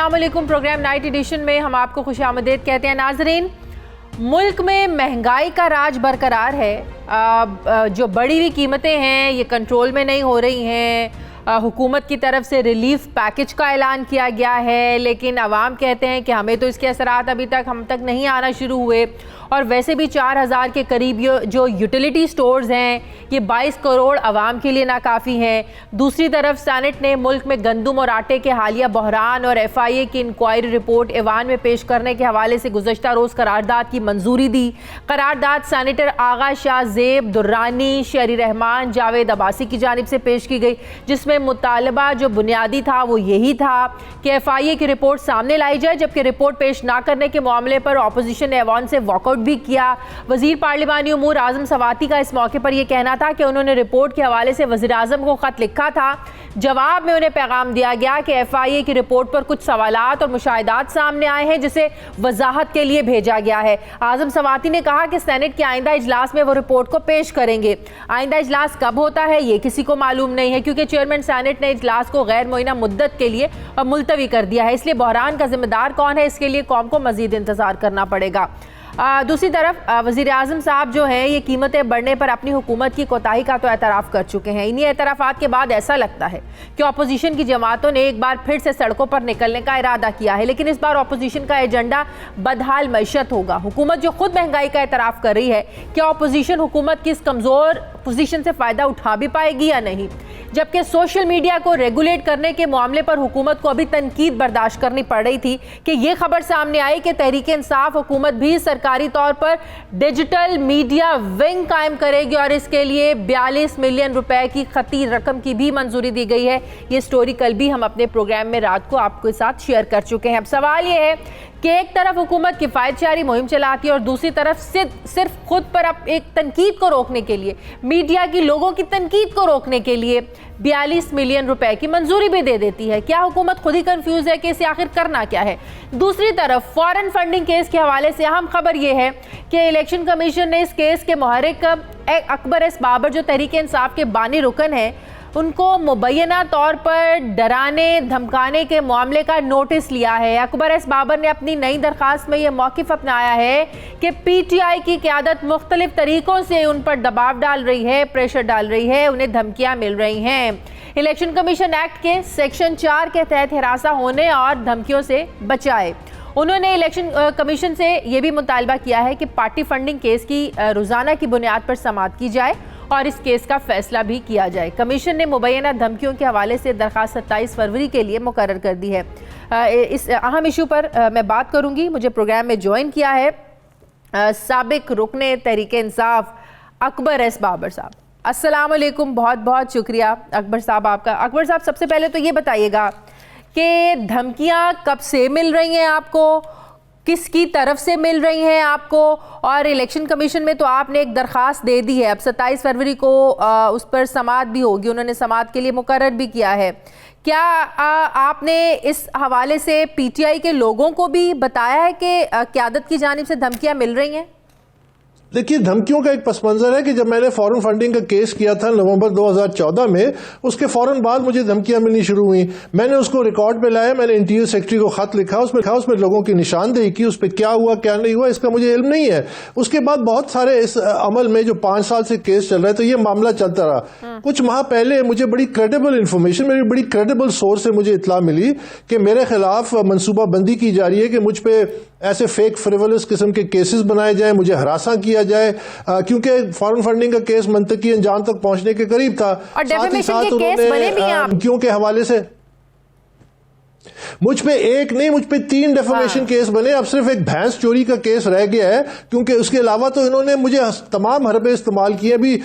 السلام علیکم. Programme night edition میں ہم آپ کو خوش آمدید کہتے ہیں. ناظرین, ملک میں مہنگائی کا راج برقرار ہے. جو بڑھی ہوئی قیمتیں ہیں یہ کنٹرول میں نہیں ہو رہی ہیں. حکومت کی طرف سے ریلیف پیکج کا اعلان کیا گیا ہے, لیکن عوام کہتے ہیں کہ ہمیں تو اس کے اثرات ابھی تک ہم تک نہیں آنا شروع ہوئے. اور ویسے بھی 4000 کے قریب جو یوٹیلیٹی سٹورز ہیں یہ 22 کروڑ عوام کے لیے ناکافی ہیں. دوسری طرف سینٹ نے ملک میں گندم اور آٹے کے حالیہ بحران اور FIA کی انکوائری رپورٹ ایوان میں پیش کرنے کے حوالے سے گزشتہ روز قرارداد کی منظوری دی. قرارداد سینیٹر آغا شاہ زیب, درانی, شہری رحمان, جاوید عباسی کی جانب سے پیش کی گئی, جس میں مطالبہ جو بنیادی تھا وہ یہی تھا کہ FIA کی رپورٹ سامنے لائی جائے, جبکہ رپورٹ پیش نہ کرنے کے معاملے پر اپوزیشن نے ایوان سے واک آؤٹ بھی کیا. وزیر پارلیمانی امور اعظم سواتی کا اس موقع پر یہ کہنا تھا کہ انہوں نے رپورٹ کے حوالے سے وزیر اعظم کو خط لکھا تھا. جواب میں انہیں پیغام دیا گیا کہ FIA کی رپورٹ پر کچھ سوالات اور مشاہدات سامنے آئے ہیں جسے وضاحت کے لیے بھیجا گیا ہے. اعظم سواتی نے کہا کہ سینٹ کے آئندہ اجلاس میں وہ رپورٹ کو پیش کریں گے. آئندہ اجلاس کب ہوتا ہے یہ کسی کو معلوم نہیں ہے, کیونکہ چیئرمین سینٹ نے اجلاس کو غیر معینہ مدت کے لیے ملتوی کر دیا ہے. اس لیے بحران کا ذمہ دار کون ہے, اس کے لیے قوم کو مزید انتظار کرنا پڑے گا. دوسری طرف وزیر اعظم صاحب جو ہیں یہ قیمتیں بڑھنے پر اپنی حکومت کی کوتاہی کا تو اعتراف کر چکے ہیں. انہی اعترافات کے بعد ایسا لگتا ہے کہ اپوزیشن کی جماعتوں نے ایک بار پھر سے سڑکوں پر نکلنے کا ارادہ کیا ہے, لیکن اس بار اپوزیشن کا ایجنڈا بدحال معیشت ہوگا. حکومت جو خود مہنگائی کا اعتراف کر رہی ہے, کیا اپوزیشن حکومت کی اس کمزور پوزیشن سے فائدہ اٹھا بھی پائے گی یا نہیں؟ جبکہ سوشل میڈیا کو ریگولیٹ کرنے کے معاملے پر حکومت کو ابھی تنقید برداشت کرنی پڑ رہی تھی کہ یہ خبر سامنے آئی کہ تحریک انصاف حکومت بھی سرکاری طور پر ڈیجیٹل میڈیا ونگ قائم کرے گی, اور اس کے لیے 42 ملین روپے کی خطی رقم کی بھی منظوری دی گئی ہے. یہ سٹوری کل بھی ہم اپنے پروگرام میں رات کو آپ کے ساتھ شیئر کر چکے ہیں. اب سوال یہ ہے کہ ایک طرف حکومت کفایت شعاری مہم چلاتی ہے اور دوسری طرف صرف خود پر ایک تنقید کو روکنے کے لیے, میڈیا کی لوگوں کی تنقید کو روکنے کے لیے 42 ملین روپے کی منظوری بھی دے دیتی ہے. کیا حکومت خود ہی کنفیوز ہے کہ اسے آخر کرنا کیا ہے؟ دوسری طرف فارن فنڈنگ کیس کے حوالے سے اہم خبر یہ ہے کہ الیکشن کمیشن نے اس کیس کے محرک اکبر ایس بابر جو تحریک انصاف کے بانی رکن ہیں ان کو مبینہ طور پر ڈرانے دھمکانے کے معاملے کا نوٹس لیا ہے. اکبر ایس بابر نے اپنی نئی درخواست میں یہ موقف اپنایا ہے کہ PTI کی قیادت مختلف طریقوں سے ان پر دباؤ ڈال رہی ہے, پریشر ڈال رہی ہے, انہیں دھمکیاں مل رہی ہیں. الیکشن کمیشن ایکٹ کے سیکشن 4 کے تحت ہراساں ہونے اور دھمکیوں سے بچائے. انہوں نے الیکشن کمیشن سے یہ بھی مطالبہ کیا ہے کہ پارٹی فنڈنگ کیس کی روزانہ کی بنیاد پر سماعت کی جائے اور اس کیس کا فیصلہ بھی کیا جائے. کمیشن نے مبینہ دھمکیوں کے حوالے سے درخواست 27 فروری کے لیے مقرر کر دی ہے. اس اہم ایشو پر میں بات کروں گی. مجھے پروگرام میں جوائن کیا ہے سابق رکن تحریک انصاف اکبر ایس بابر صاحب. السلام علیکم, بہت بہت شکریہ اکبر صاحب آپ کا. اکبر صاحب سب سے پہلے تو یہ بتائیے گا کہ دھمکیاں کب سے مل رہی ہیں آپ کو, کس کی طرف سے مل رہی ہیں آپ کو, اور الیکشن کمیشن میں تو آپ نے ایک درخواست دے دی ہے, اب 27 فروری کو اس پر سماعت بھی ہوگی, انہوں نے سماعت کے لیے مقرر بھی کیا ہے. کیا آپ نے اس حوالے سے PTI کے لوگوں کو بھی بتایا ہے کہ قیادت کی جانب سے دھمکیاں مل رہی ہیں؟ دیکھیے, دھمکیوں کا ایک پس منظر ہے کہ جب میں نے فارن فنڈنگ کا کیس کیا تھا نومبر 2014 میں, اس کے فوراً بعد مجھے دھمکیاں ملنی شروع ہوئیں. میں نے اس کو ریکارڈ پہ لایا, میں نے انٹیریئر سیکرٹری کو خط لکھا, اس میں لوگوں کی نشاندہی کی, اس پہ کیا ہوا کیا نہیں ہوا اس کا مجھے علم نہیں ہے. اس کے بعد بہت سارے اس عمل میں جو 5 سال سے کیس چل رہا ہے تو یہ معاملہ چلتا رہا. کچھ ماہ پہلے مجھے بڑی کریڈیبل انفارمیشن, میری بڑی کریڈیبل سورس سے مجھے اطلاع ملی کہ میرے خلاف منصوبہ بندی کی جا رہی ہے کہ مجھ پہ ایسے فیک فریولس قسم کے کیسز بنائے جائیں, مجھے ہراساں کیا جائے, کیونکہ فارن فنڈنگ کا کیس منطقی انجام تک پہنچنے کے قریب تھا. اور ڈیفیمیشن کے کیس بنے بھی ہیں آپ کیوں کے حوالے سے مجھ پہ ایک نہیں, مجھ پہ 3 ڈیفامیشن کیس بنے. اب صرف ایک بھینس چوری کا کیس رہ گیا ہے, کیونکہ اس کے علاوہ تو انہوں نے مجھے تمام حربے استعمال کیے. ابھی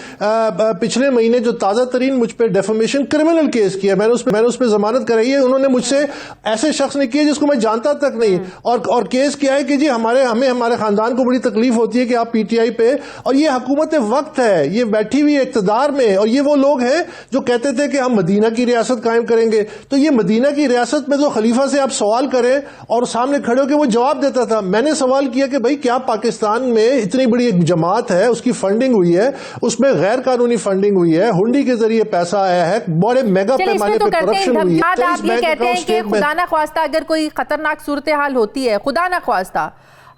پچھلے مہینے جو تازہ ترین مجھ پہ ڈیفامیشن کرمنل کیس کیا, میں نے اس پہ ضمانت کرائی ہے. انہوں نے مجھ سے ایسے شخص نے کیا جس کو میں جانتا تک نہیں, اور کیس کیا ہے کہ جی ہمارے خاندان کو بڑی تکلیف ہوتی ہے کہ آپ PTI پہ, اور یہ حکومت وقت ہے, یہ بیٹھی ہوئی اقتدار میں, اور یہ وہ لوگ ہیں جو کہتے تھے کہ ہم مدینہ کی ریاست قائم کریں گے. تو یہ مدینہ کی ریاست میں تو خلیفہ حنیفہ سے آپ سوال کریں اور سامنے کھڑے ہو کے وہ جواب دیتا تھا. میں نے سوال کیا کہ بھائی کیا پاکستان میں اتنی بڑی ایک جماعت ہے, اس کی فنڈنگ ہوئی ہے, اس میں غیر قانونی فنڈنگ ہوئی ہے, ہنڈی کے ذریعے پیسہ آیا ہے, بڑے میگا پیمانے پہ کرپشن ہوئی ہے. آپ یہ کہتے ہیں کہ خدا نہ خواستہ اگر کوئی خطرناک صورتحال ہوتی ہے, خدا نہ خواستہ,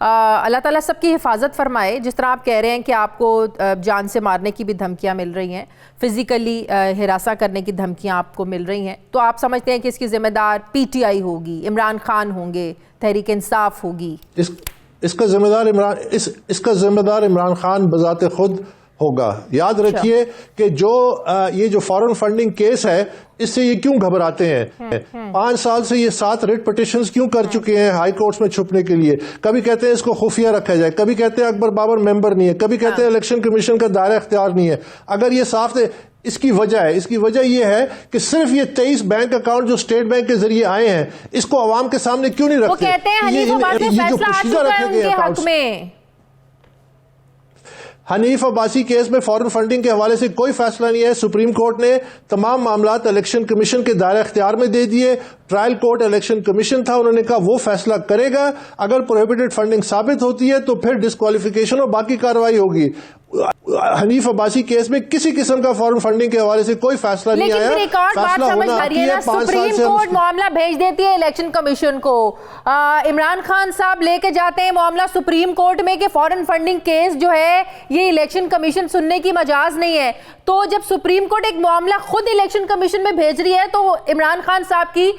اللہ تعالیٰ سب کی حفاظت فرمائے, جس طرح آپ کہہ رہے ہیں کہ آپ کو جان سے مارنے کی بھی دھمکیاں مل رہی ہیں, فزیکلی ہراساں کرنے کی دھمکیاں آپ کو مل رہی ہیں, تو آپ سمجھتے ہیں کہ اس کی ذمہ دار پی ٹی آئی ہوگی, عمران خان ہوں گے, تحریک انصاف ہوگی؟ اس کا ذمہ دار عمران خان بذات خود ہوگا. یاد رکھیے کہ یہ جو فارن فنڈنگ کیس ہے, اس سے یہ کیوں گھبراتے ہیں؟ 5 سال سے یہ 7 ریٹ پٹیشنز کیوں کر چکے ہیں ہائی کورٹس میں چھپنے کے لیے. کبھی کہتے ہیں اس کو خفیہ رکھا جائے, کبھی کہتے ہیں اکبر بابر ممبر نہیں ہے, کبھی کہتے ہیں الیکشن کمیشن کا دائرہ اختیار نہیں ہے. اگر یہ صاف ہے, اس کی وجہ یہ ہے کہ صرف یہ 23 بینک اکاؤنٹ جو اسٹیٹ بینک کے ذریعے آئے ہیں, اس کو عوام کے سامنے کیوں نہیں رکھتے؟ وہ کہتے ہیں حنیف عباسی فیصلہ آ چکا ہے ان کے حق میں. حنیف عباسی کیس میں فارن فنڈنگ کے حوالے سے کوئی فیصلہ نہیں ہے. سپریم کورٹ نے تمام معاملات الیکشن کمیشن کے دائرہ اختیار میں دے دیے. ٹرائل کورٹ الیکشن کمیشن تھا, انہوں نے کہا وہ فیصلہ کرے گا. اگر پروہیبٹڈ فنڈنگ ثابت ہوتی ہے تو پھر ڈسکوالیفیکیشن اور باقی کارروائی ہوگی. حنیف عباسی کیس میں کسی قسم کا فارن فنڈنگ کے حوالے سے کوئی فیصلہ نہیں آیا. لیکن ایک اور بات سمجھ آ رہی ہے نا, سپریم کورٹ معاملہ بھیج دیتی ہے الیکشن کمیشن کو, عمران خان صاحب لے کے جاتے ہیں معاملہ سپریم کورٹ میں کہ فارن فنڈنگ کیس جو ہے یہ الیکشن کمیشن سننے کی مجاز نہیں ہے. تو جب سپریم کورٹ ایک معاملہ خود الیکشن کمیشن میں بھیج رہی ہے تو عمران خان صاحب کی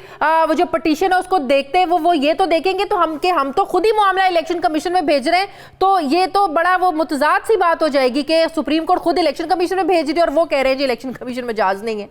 وہ جو پٹیشن ہے اس کو دیکھتے ہیں, وہ یہ تو دیکھیں گے تو ہم تو خود ہی معاملہ الیکشن کمیشن میں بھیج رہے ہیں, تو یہ تو بڑا وہ متضاد سی بات ہو جائے گی کہ سپریم کورٹ خود الیکشن کمیشن میں بھیج رہی ہے اور وہ کہہ رہے ہیں جی الیکشن کمیشن میں جاز نہیں ہے.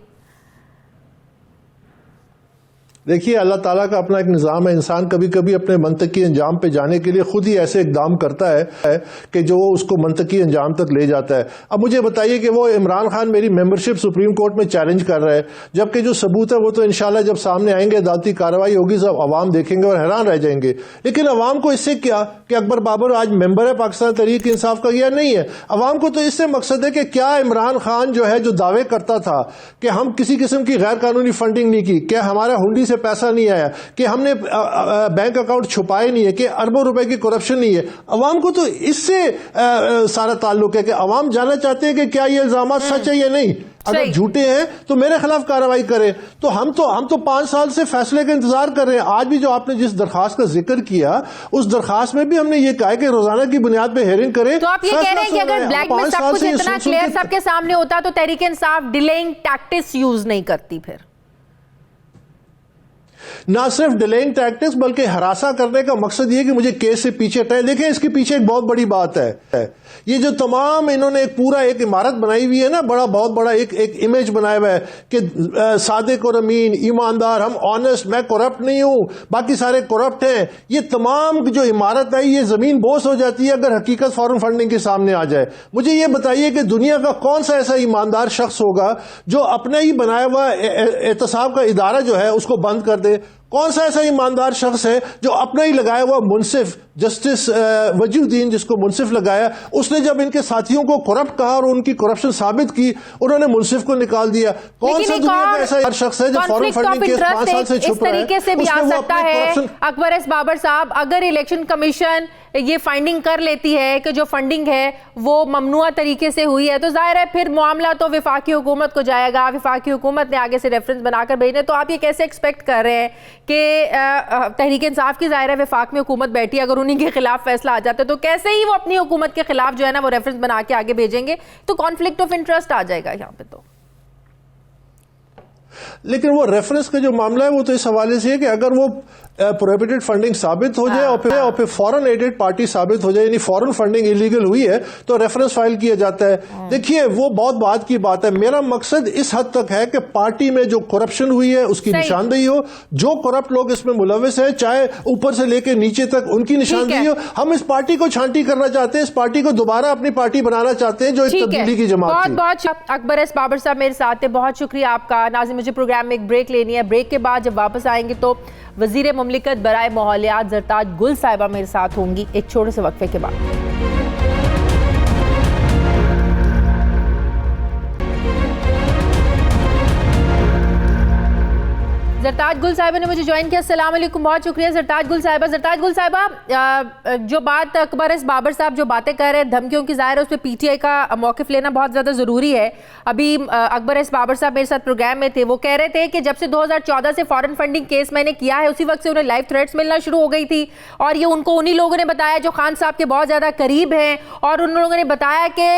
دیکھیے اللہ تعالیٰ کا اپنا ایک نظام ہے. انسان کبھی کبھی اپنے منطقی انجام پہ جانے کے لیے خود ہی ایسے اقدام کرتا ہے کہ جو اس کو منطقی انجام تک لے جاتا ہے. اب مجھے بتائیے کہ وہ عمران خان میری ممبرشپ سپریم کورٹ میں چیلنج کر رہا ہے, جبکہ جو ثبوت ہے وہ تو انشاءاللہ جب سامنے آئیں گے, عدالتی کارروائی ہوگی, سب عوام دیکھیں گے اور حیران رہ جائیں گے. لیکن عوام کو اس سے کیا کہ اکبر بابر آج ممبر ہے پاکستان تحریک انصاف کا یا نہیں ہے؟ عوام کو تو اس سے مقصد ہے کہ کیا عمران خان جو ہے جو دعوے کرتا تھا کہ ہم کسی قسم کی غیر قانونی فنڈنگ نہیں کی, کیا ہمارا ہنڈی سے پیسہ نہیں آیا, کہ ہم نے بینک اکاؤنٹ چھپائے نہیں ہے, کہ اربوں روپے کی کرپشن نہیں ہے. عوام کو تو اس سے سارا تعلق ہے کہ عوام جاننا چاہتے ہیں کہ کیا یہ الزامات سچ ہے یا نہیں. اگر جھوٹے ہیں تو میرے خلاف کارروائی کریں. تو ہم تو 5 سال سے فیصلے کا انتظار کر رہے ہیں. آج بھی جو آپ نے جس درخواست کا ذکر کیا, اس درخواست میں بھی ہم نے یہ کہا کہ روزانہ کی بنیاد پہ ہیئرنگ کریں. تو آپ یہ کہہ رہے ہیں کہ اگر بلیک میں سب کچھ اتنا کلیئر سب کے سامنے ہوتا تو تحریک انصاف ڈیلیئنگ ٹیکٹکس یوز نہیں کرتی. پھر نہ صرف ڈیلینگ ٹیکٹکس بلکہ ہراساں کرنے کا مقصد یہ کہ مجھے کیس سے پیچھے ہٹائیں. دیکھیں اس کے پیچھے ایک بہت بڑی بات ہے. یہ جو تمام انہوں نے ایک عمارت بنائی ہوئی ہے نا, بہت بڑا ایک امیج بنایا ہوا ہے کہ صادق اور امین, ایماندار, ہم آنےسٹ, میں کرپٹ نہیں ہوں, باقی سارے کرپٹ ہیں. یہ تمام جو عمارت ہے یہ زمین بوس ہو جاتی ہے اگر حقیقت فارن فنڈنگ کے سامنے آ جائے. مجھے یہ بتائیے کہ دنیا کا کون سا ایسا ایماندار شخص ہوگا جو اپنا ہی بنایا ہوا احتساب کا ادارہ جو ہے اس کو بند کر دے؟ کون سا ایسا ایماندار شخص ہے جو اپنا ہی لگایا ہوا منصف جسٹس وجیہ الدین, جس کو منصف لگایا, اس نے جب ان کے ساتھیوں کو کرپٹ کہا اور ان کی کرپشن ثابت کی, انہوں نے منصف کو نکال دیا. کون سا دنیا کا ایسا شخص ہے جو فارن فنڈنگ کیس 5 سال سے چھپ رہا ہے؟ اس طریقے سے بھی آ سکتا ہے اکبر ایس بابر صاحب, اگر الیکشن کمیشن یہ فائنڈنگ کر لیتی ہے کہ جو فنڈنگ ہے وہ ممنوع طریقے سے ہوئی ہے, تو ظاہر ہے پھر معاملہ تو وفاقی حکومت کو جائے گا, وفاقی حکومت نے آگے سے ریفرنس بنا کر بھیجنے. تو آپ یہ کیسے ایکسپیکٹ کر رہے ہیں کہ تحریک انصاف کی ظاہر ہے وفاق میں حکومت بیٹھی ہے, اگر انہی کے خلاف فیصلہ آ جاتا ہے تو کیسے ہی وہ اپنی حکومت کے خلاف جو ہے نا وہ ریفرنس بنا کے آگے بھیجیں گے؟ تو کانفلکٹ آف انٹرسٹ آ جائے گا یہاں پہ. تو لیکن وہ ریفرنس کا جو معاملہ ہے وہ تو اس حوالے سے ہے کہ اگر وہ پروہیبٹڈ فنڈنگ ثابت ہو جائے اور پھر فورن ایڈڈ پارٹی ثابت ہو جائے, یعنی فورن فنڈنگ انلیگل ہوئی ہے, تو ریفرنس فائل کیا جاتا ہے. دیکھیے وہ بہت بات کی بات ہے. میرا مقصد اس حد تک ہے کہ پارٹی میں جو کرپشن ہوئی ہے اس کی نشاندہی ہو, جو کرپٹ لوگ اس میں ملوث ہیں چاہے اوپر سے لے کے نیچے تک, ان کی نشاندہی ہو. ہم اس پارٹی کو چھانٹی کرنا چاہتے ہیں, اس پارٹی کو دوبارہ اپنی پارٹی بنانا چاہتے ہیں جو ایک تبدیلی کی جماعت تھی. بہت اکبر ایس بابر صاحب میرے ساتھ ہیں, بہت شکریہ آپ کا. ناظرین مجھے پروگرام میں ایک بریک لینی ہے, بریک کے بعد جب واپس آئیں گے تو وزیر مملکت برائے ماحولیات زرتاج گل صاحبہ میرے ساتھ ہوں گی ایک چھوٹے سے وقفے کے بعد. زرتاج گل صاحبہ نے مجھے جوائن کیا. السلام علیکم, بہت شکریہ زرتاج گل صاحبہ. زرتاج گل صاحبہ, جو بات اکبر ایس بابر صاحب جو باتیں کر رہے ہیں دھمکیوں کی, ظاہر ہے اس پہ پی ٹی آئی کا موقف لینا بہت زیادہ ضروری ہے. ابھی اکبر ایس بابر صاحب میرے ساتھ پروگرام میں تھے, وہ کہہ رہے تھے کہ جب سے 2014 سے فارن فنڈنگ کیس میں نے کیا ہے اسی وقت سے انہیں لائف تھریٹس ملنا شروع ہو گئی تھی, اور یہ ان کو انہی لوگوں نے بتایا جو خان صاحب کے بہت زیادہ قریب ہیں, اور ان لوگوں نے بتایا کہ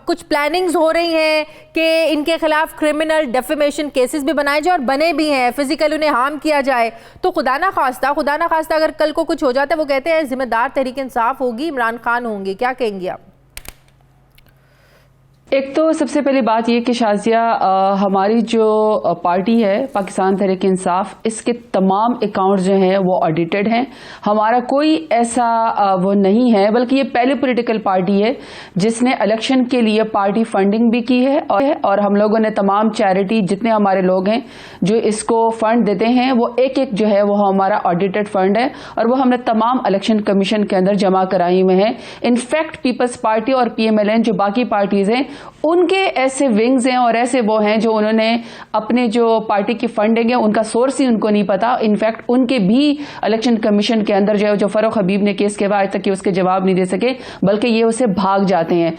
کچھ پلاننگز ہو رہی ہیں کہ ان کے خلاف کرمنل ڈیفیمیشن کیسز بھی بنائے جائیں اور بنے بھی ہیں, فزیکل انہیں ہارم کیا جائے. تو خدا نہ خواستہ اگر کل کو کچھ ہو جاتا ہے, وہ کہتے ہیں ذمہ دار تحریک انصاف ہوگی, عمران خان ہوں گے, کیا کہیں گے آپ؟ ایک تو سب سے پہلی بات یہ کہ شازیہ, ہماری جو پارٹی ہے پاکستان تحریک انصاف, اس کے تمام اکاؤنٹس جو ہیں وہ آڈیٹڈ ہیں. ہمارا کوئی ایسا وہ نہیں ہے, بلکہ یہ پہلی پولیٹیکل پارٹی ہے جس نے الیکشن کے لیے پارٹی فنڈنگ بھی کی ہے, اور ہم لوگوں نے تمام چیریٹی جتنے ہمارے لوگ ہیں جو اس کو فنڈ دیتے ہیں وہ ایک جو ہے وہ ہمارا آڈیٹڈ فنڈ ہے, اور وہ ہم نے تمام الیکشن کمیشن کے اندر جمع کرائے ہوئے ہیں. انفیکٹ پیپلز پارٹی اور پی ایم ایل این جو باقی پارٹیز ہیں ان کے ایسے ونگز ہیں اور ایسے وہ ہیں جو انہوں نے اپنے جو پارٹی کی فنڈنگ ہے ان کا سورس ہی ان کو نہیں پتا. انفیکٹ ان کے بھی الیکشن کمیشن کے اندر جو فاروق حبیب نے کیس کے بعد تک کہ اس کے جواب نہیں دے سکے, بلکہ یہ اسے بھاگ جاتے ہیں.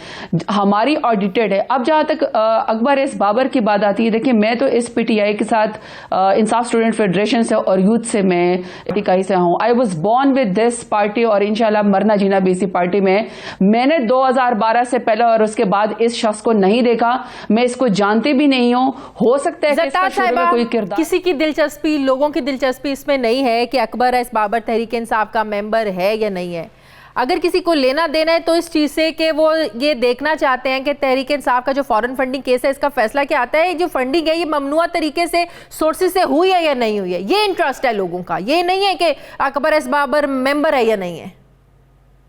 ہماری آڈیٹڈ ہے. اب جہاں تک اکبر ایس بابر کی بات آتی ہے, دیکھیں میں تو اس پی ٹی آئی کے ساتھ انصاف اسٹوڈنٹ فیڈریشن سے اور یوتھ سے میں اکائی سے ہوں. I was born with this party, اور انشاءاللہ مرنا جینا بھی اسی پارٹی میں. میں نے 2012 سے پہلے اور اس کے بعد اس شخص کو نہیں دیکھا, میں اس کو جانتے بھی نہیں ہوں. ہو سکتا ہے کہ اس کا شروع میں کوئی کردار, کسی کی دلچسپی, لوگوں کی دلچسپی اس میں نہیں ہے کہ اکبر ایس بابر تحریک انصاف کا ممبر ہے یا نہیں ہے. اگر کسی کو لینا دینا ہے تو اس چیز سے کہ وہ یہ دیکھنا چاہتے ہیں کہ تحریک انصاف کا جو فارن فنڈنگ کیس ہے اس کا فیصلہ کیا آتا ہے, جو فنڈنگ ہے یہ ممنوعہ طریقے سے سورسز سے ہوئی ہے یا نہیں ہوئی ہے. یہ انٹرسٹ ہے لوگوں کا, یہ نہیں ہے کہ اکبر ایس بابر ممبر ہے یا نہیں ہے.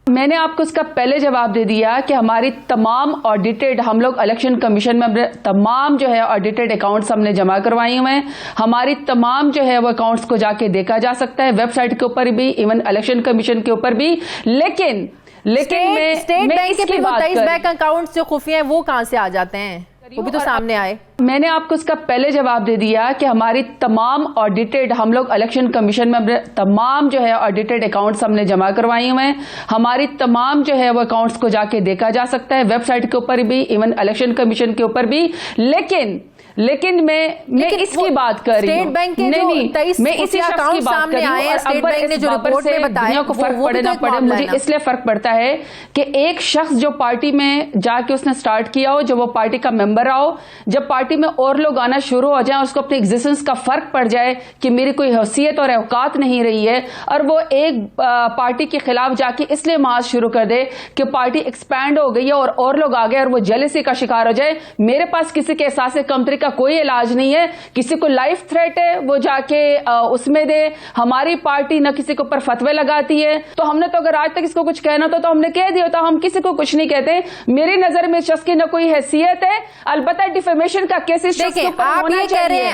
میں نے آپ کو اس کا پہلے جواب دے دیا کہ ہماری تمام آڈیٹڈ, ہم لوگ الیکشن کمیشن میں تمام جو ہے آڈیٹڈ اکاؤنٹس ہم نے جمع کروائی ہوئے ہیں. ہماری تمام جو ہے وہ اکاؤنٹس کو جا کے دیکھا جا سکتا ہے, ویب سائٹ کے اوپر بھی, ایون الیکشن کمیشن کے اوپر بھی. لیکن اسٹیٹ بینک کے 23 بینک اکاؤنٹس جو خفیہ ہیں وہ کہاں سے آ جاتے ہیں, وہ بھی تو سامنے آئے. میں نے آپ کو اس کا پہلے جواب دے دیا کہ ہماری تمام آڈیٹڈ, ہم لوگ الیکشن کمیشن میں تمام جو ہے آڈیٹڈ اکاؤنٹس ہم نے جمع کروائی ہوئے ہیں. ہماری تمام جو ہے وہ اکاؤنٹس کو جا کے دیکھا جا سکتا ہے, ویب سائٹ کے اوپر بھی, ایون الیکشن کمیشن کے اوپر بھی. لیکن میں اس کی بات کر رہی ہوں, میں اسی شخص کی بات کر رہی ہوں. اور اکبر اس بابر سے دنیا کو فرق پڑے نہ پڑے, مجھے اس لیے فرق پڑتا ہے کہ ایک شخص جو پارٹی میں جا کے اس نے سٹارٹ کیا ہو, جو وہ پارٹی کا ممبر رہا ہو, جب پارٹی میں اور لوگ آنا شروع ہو جائیں, اس کو اپنی ایگزسٹنس کا فرق پڑ جائے کہ میری کوئی حیثیت اور اوقات نہیں رہی ہے, اور وہ ایک پارٹی کے خلاف جا کے اس لیے محاذ شروع کر دے کہ پارٹی ایکسپینڈ ہو گئی ہے اور لوگ آ گئے, اور وہ جیلسی کا شکار ہو جائے. میرے پاس کسی کے احساس کمتری کا کوئی علاج نہیں ہے. کسی کو لائف تھریٹ ہے وہ جا کے اس میں دے. ہماری پارٹی نہ کسی کے اوپر فتوے لگاتی ہے, تو ہم نے تو اگر آج تک اس کو کچھ کہنا تو ہم نے کہہ دیا ہوتا. ہم کسی کو کچھ نہیں کہتے. میری نظر میں اس شخص کی نہ کوئی حیثیت ہے, البتہ ڈیفیمیشن کا کیس اس شخص کے اوپر ہونا چاہیے.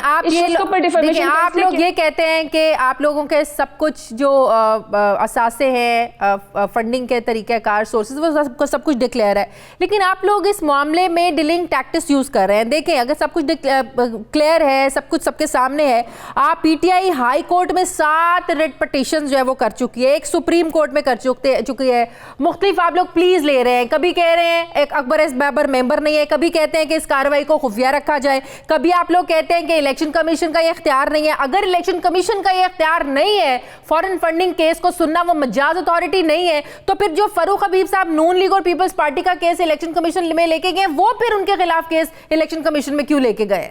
آپ لوگ یہ کہتے ہیں کہ آپ لوگوں کے سب کچھ جو اثاثے ہیں, فنڈنگ کے طریقہ کار, سورسز, وہ سب کچھ ڈکلیئر ہے, لیکن آپ لوگ اس معاملے میں ڈیلنگ ٹیکٹس یوز کر رہے ہیں. دیکھیں اگر سب کچھ کلیئر ہے, سب کچھ سب کے سامنے ہے, آپ P T I high court میں 7 ریٹ پٹیشن جو ہے وہ کر چکی ہے, ایک سپریم کورٹ میں کر چکی ہے, مختلف آپ لوگ پلیز لے رہے ہیں. کبھی کہہ رہے ہیں ایک اکبر ایس بابر ممبر نہیں ہے, کبھی کہتے ہیں کہ اس کارروائی کو خفیہ رکھا جائے, کبھی آپ لوگ کہتے ہیں کہ الیکشن کمیشن کا یہ اختیار نہیں ہے. اگر الیکشن کمیشن کا یہ اختیار نہیں ہے فارن فنڈنگ کیس کو سننا, وہ مجاز اتھارٹی نہیں ہے, تو پھر جو فاروق حبیب صاحب نون لیگ اور پیپلز پارٹی کا کیس الیکشن کمیشن میں لے کے گئے, وہ پھر ان کے خلاف کیس الیکشن کمیشن میں کیوں لے کے گئے؟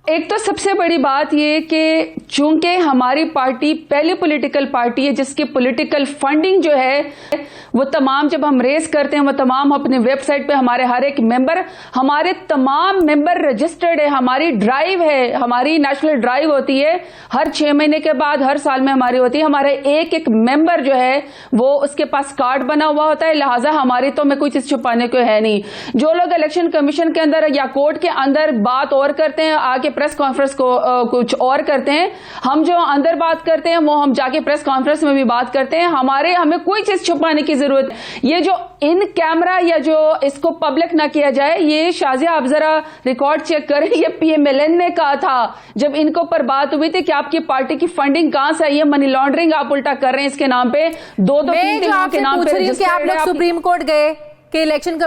ایک تو سب سے بڑی بات یہ کہ چونکہ ہماری پارٹی پہلی پولیٹیکل پارٹی ہے جس کی پولیٹیکل فنڈنگ جو ہے وہ تمام جب ہم ریز کرتے ہیں وہ تمام اپنے ویب سائٹ پہ ہمارے ہر ایک ممبر, ہمارے تمام ممبر رجسٹرڈ ہے. ہماری ڈرائیو ہے, ہماری نیشنل ڈرائیو ہوتی ہے ہر 6 مہینے کے بعد, ہر سال میں ہماری ہوتی ہے. ہمارے ایک ممبر جو ہے وہ اس کے پاس کارڈ بنا ہوا ہوتا ہے, لہٰذا ہماری تو میں کوئی چیز چھپانے کو ہے نہیں. جو لوگ الیکشن کمیشن کے اندر یا کورٹ کے اندر بات اور کرتے ہیں, آگے پریس کانفرنس کو کچھ اور کرتے ہیں. ہم جو اندر بات کرتے ہیں وہ ہم جا کے پریس کانفرنس میں بھی بات کرتے ہیں. ہمیں کوئی چیز چھپانے کی ضرورت نہیں. یہ جو ان کیمرہ یا جو اس کو پبلک نہ کیا جائے, یہ شازیہ آپ ذرا ریکارڈ چیک کریں, یہ PMLN نے کہا تھا جب ان کے اوپر بات ہوئی تھی کہ آپ کی پارٹی کی فنڈنگ کہاں سے ہے, یہ منی لانڈرنگ آپ الٹا کر رہے ہیں اس کے نام پہ. دو تین کے نام پہ آپ لوگ سپریم کورٹ گئے کہ الیکشن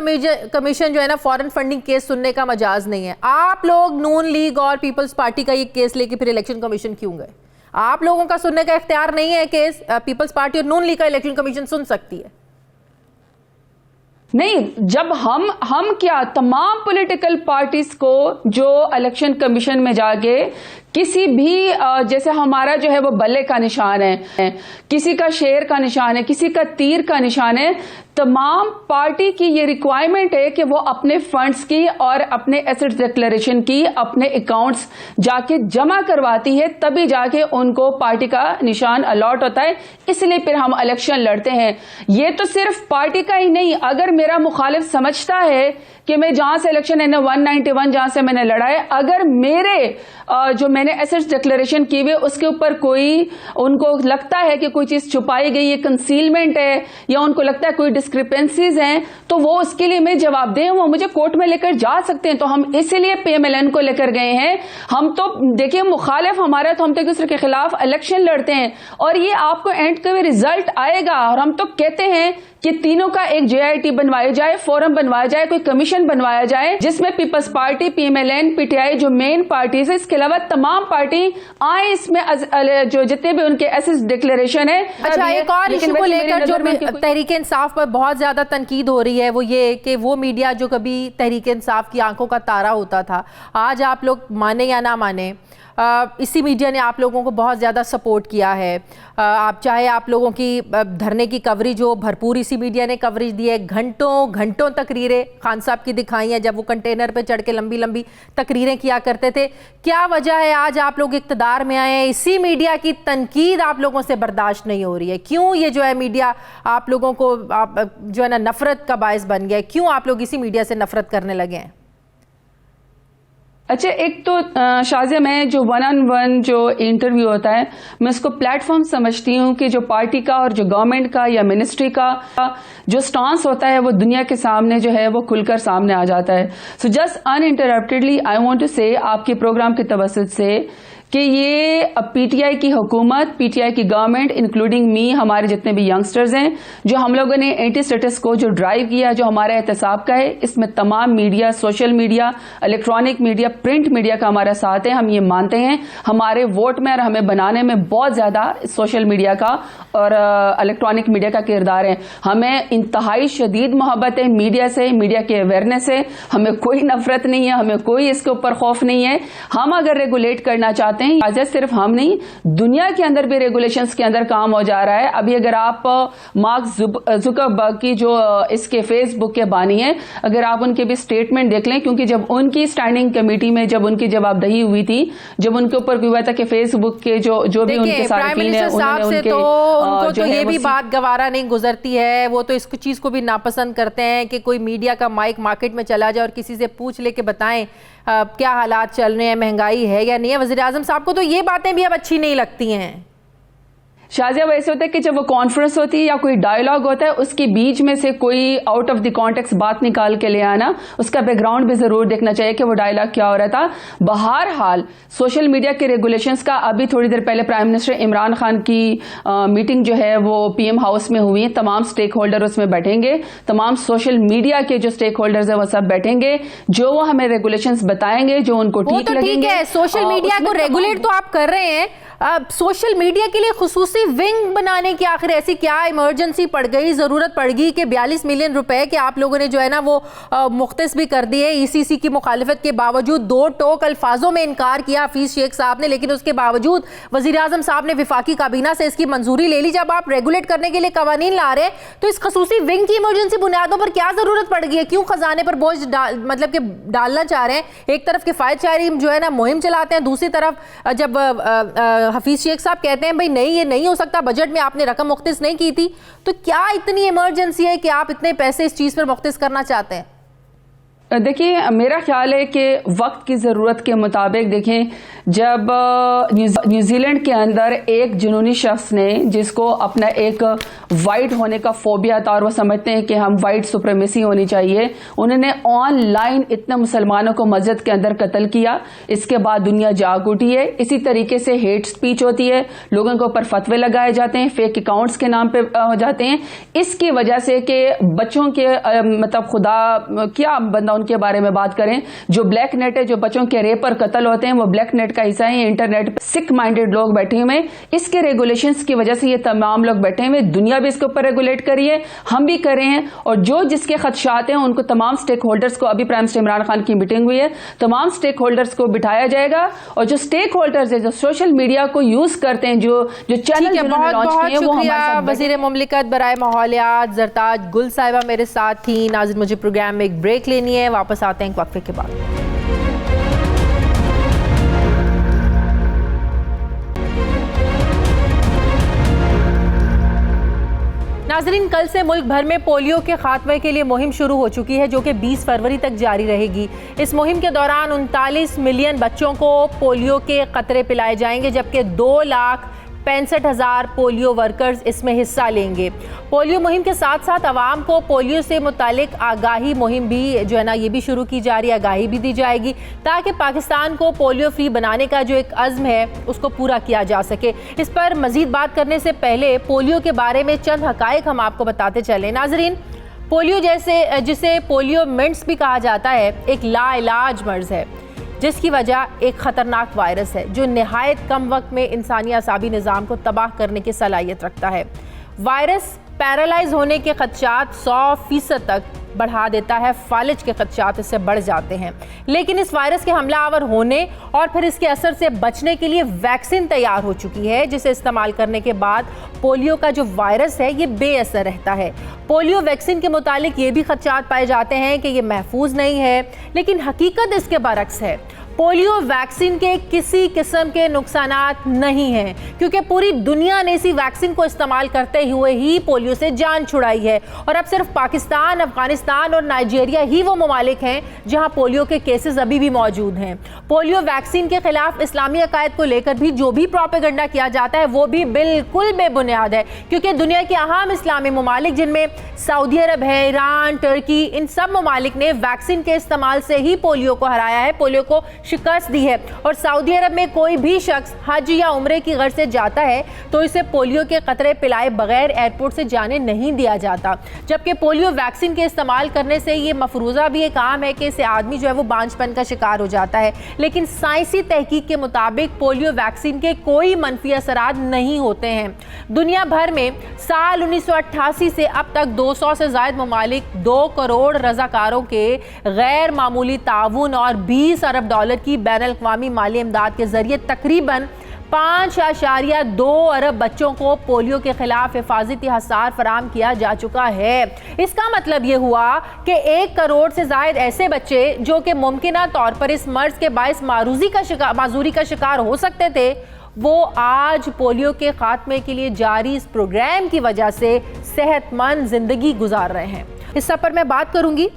کمیشن جو ہے نا فورن فنڈنگ کیس سننے کا مجاز نہیں ہے. آپ لوگ نون لیگ اور پیپلز پارٹی کا یہ کیس لے کے پھر الیکشن کمیشن کیوں گئے؟ آپ لوگوں کا سننے کا اختیار نہیں ہے کیس, پیپلز پارٹی اور نون لیگ کا الیکشن کمیشن سن سکتی ہے. نہیں, جب ہم کیا تمام پولیٹیکل پارٹیز کو جو الیکشن کمیشن میں جا کے کسی بھی جیسے ہمارا جو ہے وہ بلے کا نشان ہے, کسی کا شیر کا نشان ہے, کسی کا تیر کا نشان ہے, تمام پارٹی کی یہ ریکوائرمنٹ ہے کہ وہ اپنے فنڈز کی اور اپنے ایسٹ ڈکلیریشن کی اپنے اکاؤنٹس جا کے جمع کرواتی ہے, تبھی جا کے ان کو پارٹی کا نشان الاٹ ہوتا ہے. اس لیے پھر ہم الیکشن لڑتے ہیں. یہ تو صرف پارٹی کا ہی نہیں, اگر میرا مخالف سمجھتا ہے کہ میں جہاں سے الیکشن 191 جہاں سے میں نے لڑا ہے, اگر میرے جو میں نے ایسٹ ڈکلیریشن کی ہوئی اس کے اوپر کوئی ان کو لگتا ہے کہ کوئی چیز چھپائی گئی ہے, کنسیلمنٹ ہے, یا ان کو لگتا ہے کوئی ڈسکرپنسیز ہیں, تو وہ اس کے لیے میں جواب دیں, وہ مجھے کورٹ میں لے کر جا سکتے ہیں. تو ہم اسی لیے PMLN کو لے کر گئے ہیں. ہم تو دیکھیں مخالف ہمارا, تو ہم تو ایک دوسرے کے خلاف الیکشن لڑتے ہیں, اور یہ آپ کو اینڈ کا بھی ریزلٹ آئے گا. اور ہم تو کہتے ہیں کہ تینوں کا ایک JIT بنوایا جائے, فورم بنوایا جائے, کوئی کمیشن بنوایا جائے جس میں پیپلز پارٹی, PMLN, PTI جو مین پارٹیز ہے, اس کے علاوہ تمام پارٹی آئیں اس میں, جو جتنے بھی ان کے ایسٹ ڈکلیریشن ہے. اچھا, ایک اور ایشو کو لے کر جو تحریک انصاف پر بہت زیادہ تنقید ہو رہی ہے وہ یہ کہ وہ میڈیا جو کبھی تحریک انصاف کی آنکھوں کا تارا ہوتا تھا, آج آپ لوگ مانیں یا نہ مانیں, اسی میڈیا نے آپ لوگوں کو بہت زیادہ سپورٹ کیا ہے. آپ چاہے آپ لوگوں کی دھرنے کی کوریج ہو, بھرپور اسی میڈیا نے کوریج دی ہے. گھنٹوں تقریریں خان صاحب کی دکھائی ہیں جب وہ کنٹینر پہ چڑھ کے لمبی لمبی تقریریں کیا کرتے تھے. کیا وجہ ہے آج آپ لوگ اقتدار میں آئے ہیں, اسی میڈیا کی تنقید آپ لوگوں سے برداشت نہیں ہو رہی ہے؟ کیوں یہ جو ہے میڈیا آپ لوگوں کو جو ہے نا نفرت کا باعث بن گیا ہے؟ کیوں آپ لوگ اسی میڈیا سے نفرت کرنے لگے ہیں؟ اچھا, ایک تو شازیہ میں جو 1-on-1 جو انٹرویو ہوتا ہے, میں اس کو پلیٹ فارم سمجھتی ہوں کہ جو پارٹی کا اور جو گورنمنٹ کا یا منسٹری کا جو سٹانس ہوتا ہے وہ دنیا کے سامنے جو ہے وہ کھل کر سامنے آ جاتا ہے. So just interruptedly I want to say آپ کے پروگرام کے توسط سے کہ یہ PTI کی حکومت, PTI کی گورنمنٹ انکلوڈنگ می, ہمارے جتنے بھی ینگسٹرز ہیں, جو ہم لوگوں نے اینٹی اسٹیٹس کو جو ڈرائیو کیا, جو ہمارا احتساب کا ہے, اس میں تمام media, social media, electronic media, print media کا ہمارا ساتھ ہے. ہم یہ مانتے ہیں ہمارے ووٹ میں اور ہمیں بنانے میں بہت زیادہ سوشل میڈیا کا اور الیکٹرانک میڈیا کا کردار ہے. ہمیں انتہائی شدید محبت ہے میڈیا سے, میڈیا کے اویئرنیس سے. ہمیں کوئی نفرت نہیں ہے, ہمیں کوئی اس کے اوپر خوف نہیں ہے. ہم اگر ریگولیٹ کرنا چاہتے ہیں, صرف ہم نہیں, دنیا کے اندر بھی ریگولیشنز کے اندر کام ہو جا رہا ہے. ابھی اگر آپ مارک زکربرگ کی جو اس کے فیس بک کے بانی ہیں, اگر آپ ان کے بھی سٹیٹمنٹ دیکھ لیں, کیونکہ جب ان کی سٹینڈنگ کمیٹی میں جب ان کی جواب دہی ہوئی تھی, جب ان کے اوپر ہوا تھا کہ فیس بک کے جو بھی ان کے صارفین ہیں, انہوں نے ان کو یہ بھی بات گوارا نہیں گزرتی ہے. وہ تو اس چیز کو بھی ناپسند کرتے ہیں کہ کوئی میڈیا کا مائک مارکیٹ میں چلا جائے اور کسی سے پوچھ لے کے بتائیں کیا حالات چل رہے ہیں, مہنگائی ہے یا نہیں ہے. وزیر اعظم صاحب کو تو یہ باتیں بھی اب اچھی نہیں لگتی ہیں. شازیہ, ویسے ہوتا ہے کہ جب وہ کانفرنس ہوتی ہے یا کوئی ڈائلاگ ہوتا ہے, اس کے بیچ میں سے کوئی آؤٹ آف دی کانٹیکس بات نکال کے لے آنا, اس کا بیک گراؤنڈ بھی ضرور دیکھنا چاہیے کہ وہ ڈائلاگ کیا ہو رہا تھا. بہرحال سوشل میڈیا کے ریگولیشنز کا ابھی تھوڑی دیر پہلے پرائم منسٹر عمران خان کی میٹنگ جو ہے وہ PM ہاؤس میں ہوئی ہے. تمام سٹیک ہولڈر اس میں بیٹھیں گے, تمام سوشل میڈیا کے جو سٹیک ہولڈرز ہیں وہ سب بیٹھیں گے, جو وہ ہمیں ریگولیشنز بتائیں گے جو ان کو ٹھیک لگیں گے. سوشل میڈیا کو ریگولیٹ تو آپ کر رہے ہیں, سوشل میڈیا کے لیے خصوصی ونگ بنانے کی آخر ایسی کیا ایمرجنسی پڑ گئی, ضرورت پڑ گئی کہ 42 ملین روپے کہ آپ لوگوں نے جو ہے نا وہ مختص بھی کر دیے. ECC کی مخالفت کے باوجود 2 ٹوک الفاظوں میں انکار کیا حفیظ شیخ صاحب نے, لیکن اس کے باوجود وزیر اعظم صاحب نے وفاقی کابینہ سے اس کی منظوری لے لی. جب آپ ریگولیٹ کرنے کے لیے قوانین لا رہے ہیں تو اس خصوصی ونگ کی ایمرجنسی بنیادوں پر کیا ضرورت پڑ گئی ہے؟ کیوں خزانے پر بوجھ مطلب کہ ڈالنا چاہ رہے ہیں؟ ایک طرف کفایت شاعری جو ہے نا مہم چلاتے ہیں, دوسری طرف جب حفیظ شیخ صاحب کہتے ہیں بھئی نہیں یہ نہیں ہو سکتا, بجٹ میں آپ نے رقم مختص نہیں کی تھی, تو کیا اتنی ایمرجنسی ہے کہ آپ اتنے پیسے اس چیز پر مختص کرنا چاہتے ہیں؟ دیکھیے میرا خیال ہے کہ وقت کی ضرورت کے مطابق دیکھیں جب نیوزی لینڈ کے اندر ایک جنونی شخص نے جس کو اپنا ایک وائٹ ہونے کا فوبیا تھا اور وہ سمجھتے ہیں کہ ہم وائٹ سپریمیسی ہونی چاہیے، انہوں نے آن لائن اتنے مسلمانوں کو مسجد کے اندر قتل کیا، اس کے بعد دنیا جاگ اٹھی ہے۔ اسی طریقے سے ہیٹ سپیچ ہوتی ہے، لوگوں کے اوپر فتوے لگائے جاتے ہیں، فیک اکاؤنٹس کے نام پہ ہو جاتے ہیں، اس کی وجہ سے کہ بچوں کے مطلب خدا کیا بندہ ان کے بارے میں بات کریں، جو بلیک نیٹ ہے، جو بچوں کے ریپ اور قتل ہوتے ہیں وہ بلیک نیٹ کا حصہ ہے۔ انٹرنیٹ پہ سکھ مائنڈیڈ لوگ بیٹھے ہوئے، اس کے ریگولیشنز کی وجہ سے یہ تمام لوگ بیٹھے ہوئے، دنیا بھی اس کے اوپر ریگولیٹ کری ہے، ہم بھی کر رہے ہیں، اور جو جس کے خدشات ہیں ان کو تمام سٹیک ہولڈرز کو، ابھی پرائم منسٹر عمران خان کی میٹنگ ہوئی ہے، تمام سٹیک ہولڈرز کو بٹھایا جائے گا، اور جو سٹیک ہولڈرز ہیں جو سوشل میڈیا کو یوز کرتے ہیں، جو چینل بہت بہت شکریہ وزیر مملکت برائے ماحولیات زرتاج گل صاحبہ میرے ساتھ تھی۔ ناظرین مجھے پروگرام میں ایک بریک لینی ہے، واپس آتے ہیں ایک وقفے کے بعد۔ ناظرین کل سے ملک بھر میں پولیو کے خاتمے کے لیے مہم شروع ہو چکی ہے جو کہ 20 فروری تک جاری رہے گی۔ اس مہم کے دوران 39 ملین بچوں کو پولیو کے قطرے پلائے جائیں گے، جبکہ 2,65,000 پولیو ورکرز اس میں حصہ لیں گے۔ پولیو مہم کے ساتھ ساتھ عوام کو پولیو سے متعلق آگاہی مہم بھی جو ہے نا یہ بھی شروع کی جا رہی ہے، آگاہی بھی دی جائے گی تاکہ پاکستان کو پولیو فری بنانے کا جو ایک عزم ہے اس کو پورا کیا جا سکے۔ اس پر مزید بات کرنے سے پہلے پولیو کے بارے میں چند حقائق ہم آپ کو بتاتے چلیں۔ ناظرین پولیو جسے پولیو منٹس بھی کہا جاتا ہے ایک لا علاج مرض ہے جس کی وجہ ایک خطرناک وائرس ہے جو نہایت کم وقت میں انسانی اعصابی نظام کو تباہ کرنے کی صلاحیت رکھتا ہے۔ وائرس پیرالائز ہونے کے خدشات 100% تک بڑھا دیتا ہے، فالج کے خدشات اس سے بڑھ جاتے ہیں، لیکن اس وائرس کے حملہ آور ہونے اور پھر اس کے اثر سے بچنے کے لیے ویکسین تیار ہو چکی ہے جسے استعمال کرنے کے بعد پولیو کا جو وائرس ہے یہ بے اثر رہتا ہے۔ پولیو ویکسین کے متعلق یہ بھی خدشات پائے جاتے ہیں کہ یہ محفوظ نہیں ہے، لیکن حقیقت اس کے برعکس ہے۔ پولیو ویکسین کے کسی قسم کے نقصانات نہیں ہیں کیونکہ پوری دنیا نے اسی ویکسین کو استعمال کرتے ہوئے ہی پولیو سے جان چھڑائی ہے، اور اب صرف پاکستان، افغانستان اور نائجیریا ہی وہ ممالک ہیں جہاں پولیو کے کیسز ابھی بھی موجود ہیں۔ پولیو ویکسین کے خلاف اسلامی عقائد کو لے کر بھی جو بھی پروپیگنڈا کیا جاتا ہے وہ بھی بالکل بے بنیاد ہے، کیونکہ دنیا کے اہم اسلامی ممالک جن میں سعودی عرب ہے، ایران، ترکی، ان سب ممالک نے ویکسین کے استعمال سے ہی پولیو کو ہرایا ہے، پولیو کو شکست دی ہے۔ اور سعودی عرب میں کوئی بھی شخص حج یا عمرے کی غرض سے جاتا ہے تو اسے پولیو کے قطرے پلائے بغیر ایئرپورٹ سے جانے نہیں دیا جاتا، جبکہ پولیو ویکسین کے استعمال کرنے سے یہ مفروضہ بھی ایک عام ہے کہ اسے آدمی جو ہے وہ بانجھ پن کا شکار ہو جاتا ہے، لیکن سائنسی تحقیق کے مطابق پولیو ویکسین کے کوئی منفی اثرات نہیں ہوتے ہیں۔ دنیا بھر میں سال 1988 سے اب تک 200 سے زائد ممالک 2 کروڑ رضاکاروں کے غیر معمولی تعاون اور 20 ارب ڈالر کی بین الاقوامی مالی امداد کے ذریعے تقریباً 5.2 ارب بچوں کو پولیو کے خلاف حفاظتی حصار فراہم کیا جا چکا ہے۔ اس کا مطلب یہ ہوا کہ 1 کروڑ سے زائد ایسے بچے جو کہ ممکنہ طور پر اس مرض کے باعث معذوری کا شکار ہو سکتے تھے، وہ آج پولیو کے خاتمے کے لیے جاری اس پروگرام کی وجہ سے صحت مند زندگی گزار رہے ہیں۔ اس سب پر میں بات کروں گی۔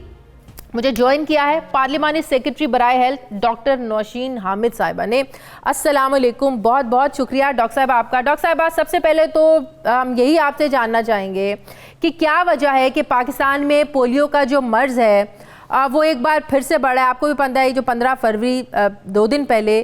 مجھے جوائن کیا ہے پارلیمانی سیکرٹری برائے ہیلتھ ڈاکٹر نوشین حامد صاحبہ نے۔ السلام علیکم، بہت بہت شکریہ ڈاکٹر صاحبہ آپ کا۔ ڈاکٹر صاحبہ سب سے پہلے تو ہم یہی آپ سے جاننا چاہیں گے کہ کیا وجہ ہے کہ پاکستان میں پولیو کا جو مرض ہے وہ ایک بار پھر سے بڑھا ہے۔ آپ کو بھی پتہ ہے جو 15 فروری 2 دن پہلے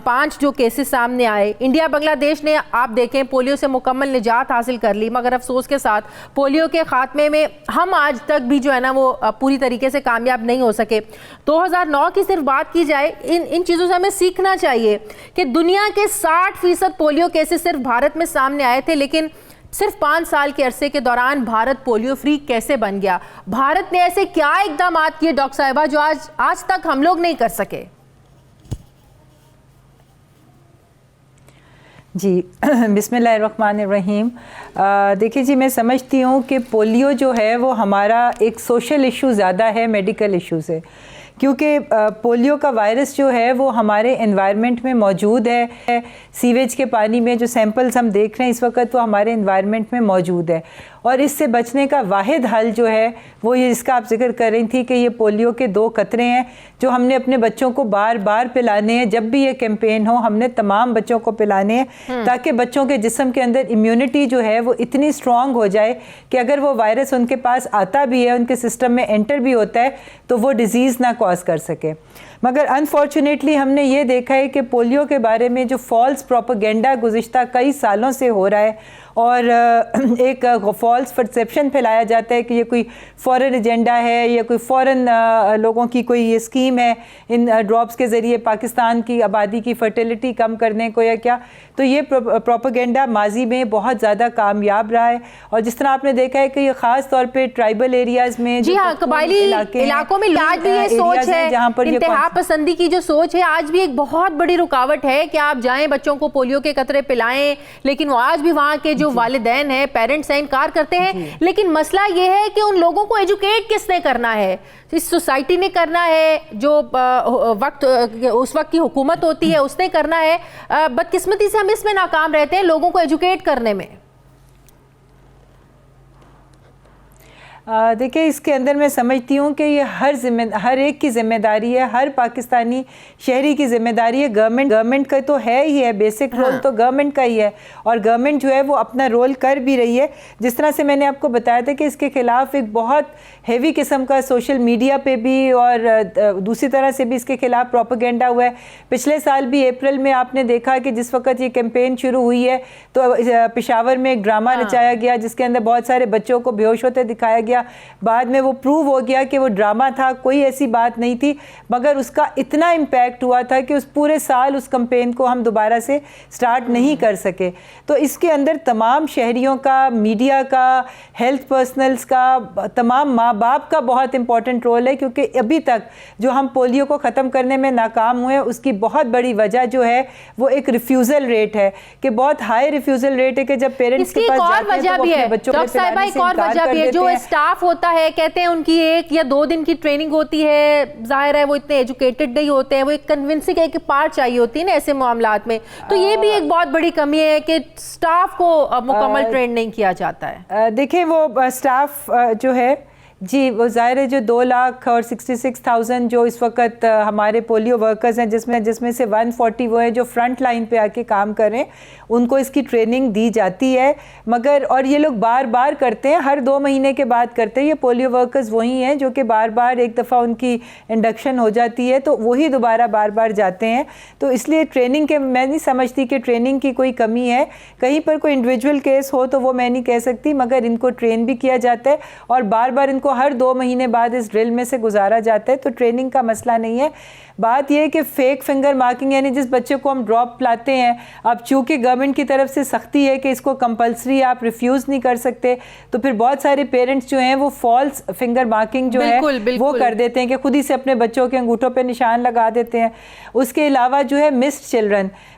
5 جو کیسز سامنے آئے، انڈیا بنگلہ دیش نے آپ دیکھیں پولیو سے مکمل نجات حاصل کر لی، مگر افسوس کے ساتھ پولیو کے خاتمے میں ہم آج تک بھی جو ہے نا وہ پوری طریقے سے کامیاب نہیں ہو سکے۔ 2009 کی صرف بات کی جائے، ان چیزوں سے ہمیں سیکھنا چاہیے کہ دنیا کے 60% پولیو کیسز صرف بھارت میں سامنے آئے تھے، لیکن صرف 5 سال کے عرصے کے دوران بھارت پولیو فری کیسے بن گیا؟ بھارت نے ایسے کیا اقدامات کیے ڈاکٹر صاحبہ جو آج تک ہم لوگ نہیں کر سکے؟ جی بسم اللہ الرحمن الرحیم۔ دیکھیے جی، میں سمجھتی ہوں کہ پولیو جو ہے وہ ہمارا ایک سوشل ایشو زیادہ ہے میڈیکل ایشو سے، کیونکہ پولیو کا وائرس جو ہے وہ ہمارے انوائرمنٹ میں موجود ہے، سیویج کے پانی میں جو سیمپلز ہم دیکھ رہے ہیں اس وقت وہ ہمارے انوائرمنٹ میں موجود ہے، اور اس سے بچنے کا واحد حل جو ہے وہ یہ جس کا آپ ذکر کر رہی تھی کہ یہ پولیو کے 2 قطرے ہیں جو ہم نے اپنے بچوں کو بار بار پلانے ہیں. جب بھی یہ کیمپین ہو ہم نے تمام بچوں کو پلانے ہیں تاکہ بچوں کے جسم کے اندر امیونٹی جو ہے وہ اتنی اسٹرانگ ہو جائے کہ اگر وہ وائرس ان کے پاس آتا بھی ہے, ان کے سسٹم میں انٹر بھی ہوتا ہے, تو وہ ڈیزیز نہ کاز کر سکے. مگر انفارچونیٹلی ہم نے یہ دیکھا ہے کہ پولیو کے بارے میں جو فالس پروپیگنڈا گزشتہ کئی سالوں سے ہو رہا ہے اور ایک فالس پرسیپشن پھیلایا جاتا ہے کہ یہ کوئی فورن ایجنڈا ہے یا کوئی فورن لوگوں کی کوئی یہ اسکیم ہے ان ڈراپس کے ذریعے پاکستان کی آبادی کی فرٹیلٹی کم کرنے کو یا کیا, تو یہ پروپیگنڈا ماضی میں بہت زیادہ کامیاب رہا ہے. اور جس طرح آپ نے دیکھا ہے کہ یہ خاص طور پہ ٹرائبل ایریاز میں, جی ہاں, قبائلی علاقوں میں آج بھی یہ سوچ ہے, انتہا پسندی کی جو سوچ ہے آج بھی ایک بہت بڑی رکاوٹ ہے کہ آپ جائیں بچوں کو پولیو کے قطرے پلائیں, لیکن وہ آج بھی وہاں کے جو والدین ہیں, پیرنٹس ہیں, انکار کرتے ہیں. لیکن مسئلہ یہ ہے کہ ان لوگوں کو ایجوکیٹ کس نے کرنا ہے؟ اس سوسائٹی نے کرنا ہے, جو اس وقت کی حکومت ہوتی ہے اس نے کرنا ہے. بدقسمتی سے ہم اس میں ناکام رہتے ہیں لوگوں کو ایجوکیٹ کرنے میں. دیکھیں اس کے اندر میں سمجھتی ہوں کہ یہ ہر ایک کی ذمہ داری ہے, ہر پاکستانی شہری کی ذمہ داری ہے. گورنمنٹ کا تو ہے ہی ہے, بیسک رول تو گورنمنٹ کا ہی ہے, اور گورنمنٹ جو ہے وہ اپنا رول کر بھی رہی ہے. جس طرح سے میں نے آپ کو بتایا تھا کہ اس کے خلاف ایک بہت ہیوی قسم کا سوشل میڈیا پہ بھی اور دوسری طرح سے بھی اس کے خلاف پروپیگنڈا ہوا ہے. پچھلے سال بھی اپریل میں آپ نے دیکھا کہ جس وقت یہ کیمپین شروع ہوئی ہے تو پشاور میں ایک ڈرامہ رچایا گیا جس کے اندر بہت سارے بچوں کو بے ہوش ہوتے دکھایا گیا. بعد میں وہ پروو ہو گیا کہ وہ ڈرامہ تھا, کوئی ایسی بات نہیں تھی, مگر اس کا اتنا امپیکٹ ہوا تھا کہ اس پورے سال اس کمپین کو ہم دوبارہ سے سٹارٹ نہیں کر سکے. تو اس کے اندر تمام شہریوں کا, میڈیا کا, ہیلتھ پرسنلز کا, تمام ماں باپ کا بہت امپورٹنٹ رول ہے, کیونکہ ابھی تک جو ہم پولیو کو ختم کرنے میں ناکام ہوئے اس کی بہت بڑی وجہ جو ہے وہ ایک ریفیوزل ریٹ ہے, کہ بہت ہائی ریفیوزل ریٹ ہے کہ جب پیرنٹس کے پاس جاتے ہیں تو وہ اپنے بچوں کو پلانے سے انکار کر دیتے ہیں. جو اسٹاف ہوتا ہے کہتے ہیں ان کی 1 یا 2 دن کی ٹریننگ ہوتی ہے, ظاہر ہے وہ اتنے ایجوکیٹڈ نہیں ہوتے ہیں, وہ ایک کنونسنگ ایک پارٹ چاہیے ہوتی ہے نا ایسے معاملات میں. تو یہ بھی ایک بہت بڑی کمی ہے کہ اسٹاف کو مکمل ٹرین نہیں کیا جاتا ہے. دیکھیں وہ اسٹاف جو ہے جی وہ ظاہر ہے جو 2,66,000 جو اس وقت ہمارے پولیو ورکرز ہیں جس میں سے 140 وہ ہیں جو فرنٹ لائن پہ آ کے کام کریں, ان کو اس کی ٹریننگ دی جاتی ہے. مگر اور یہ لوگ بار بار کرتے ہیں, ہر 2 مہینے کے بعد کرتے ہیں. یہ پولیو ورکرز وہی ہیں جو کہ بار بار ایک دفعہ ان کی انڈکشن ہو جاتی ہے تو وہی دوبارہ بار بار جاتے ہیں. تو اس لیے ٹریننگ کے میں نہیں سمجھتی کہ ٹریننگ کی کوئی کمی ہے. کہیں پر کوئی انڈیویجول کیس ہو تو وہ میں نہیں کہہ سکتی, مگر ان کو ٹرین بھی کیا جاتا ہے اور بار بار ان کو ہر 2 مہینے بعد اس ڈرل میں سے گزارا جاتا ہے. تو ٹریننگ کا مسئلہ نہیں ہے. بات یہ ہے کہ فیک فنگر مارکنگ, یعنی جس بچے کو ہم ڈراپ لاتے ہیں, اب چونکہ گورنمنٹ کی طرف سے سختی ہے کہ اس کو کمپلسری آپ ریفیوز نہیں کر سکتے, تو پھر بہت سارے پیرنٹس جو ہیں وہ فالس فنگر مارکنگ جو ہے وہ کر دیتے ہیں کہ خود ہی سے اپنے بچوں کے انگوٹھوں پہ نشان لگا دیتے ہیں. اس کے علاوہ جو ہے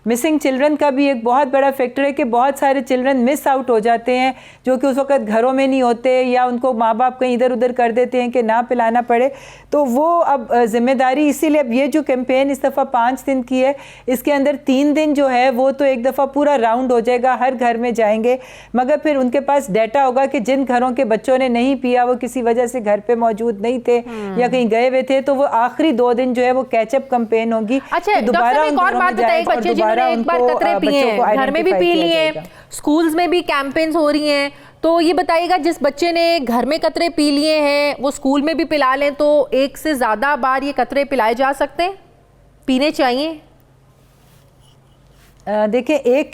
مسنگ چلڈرن کا بھی ایک بہت بڑا فیکٹر ہے کہ بہت سارے چلڈرن مس آؤٹ ہو جاتے ہیں جو کہ اس وقت گھروں میں نہیں ہوتے, یا ان کو ماں باپ کہیں ادھر ادھر کر دیتے ہیں کہ نہ پلانا پڑے. تو وہ اب ذمہ داری, اسی لیے اب یہ جو کیمپین اس دفعہ 5 دن کی ہے, اس کے اندر 3 دن جو ہے وہ تو ایک دفعہ پورا راؤنڈ ہو جائے گا, ہر گھر میں جائیں گے, مگر پھر ان کے پاس ڈیٹا ہوگا کہ جن گھروں کے بچوں نے نہیں پیا وہ کسی وجہ سے گھر پہ موجود نہیں تھے یا کہیں گئے ہوئے تھے, تو وہ آخری 2 دن جو ہے وہ کیچ اپ کمپین ہوگی. اچھا دوبارہ ایک اور بات بتائیے, بچے جنہوں نے ایک بار قطرے پیے ہیں گھر میں بھی پی لیے ہیں, اسکولز میں بھی کیمپینز ہو رہی ہیں, تو یہ بتائیے گا جس بچے نے گھر میں قطرے پی لیے ہیں وہ اسکول میں بھی پلا لیں تو 1 سے زیادہ بار یہ قطرے پلائے جا سکتے ہیں, پینے چاہیے؟ دیکھیں ایک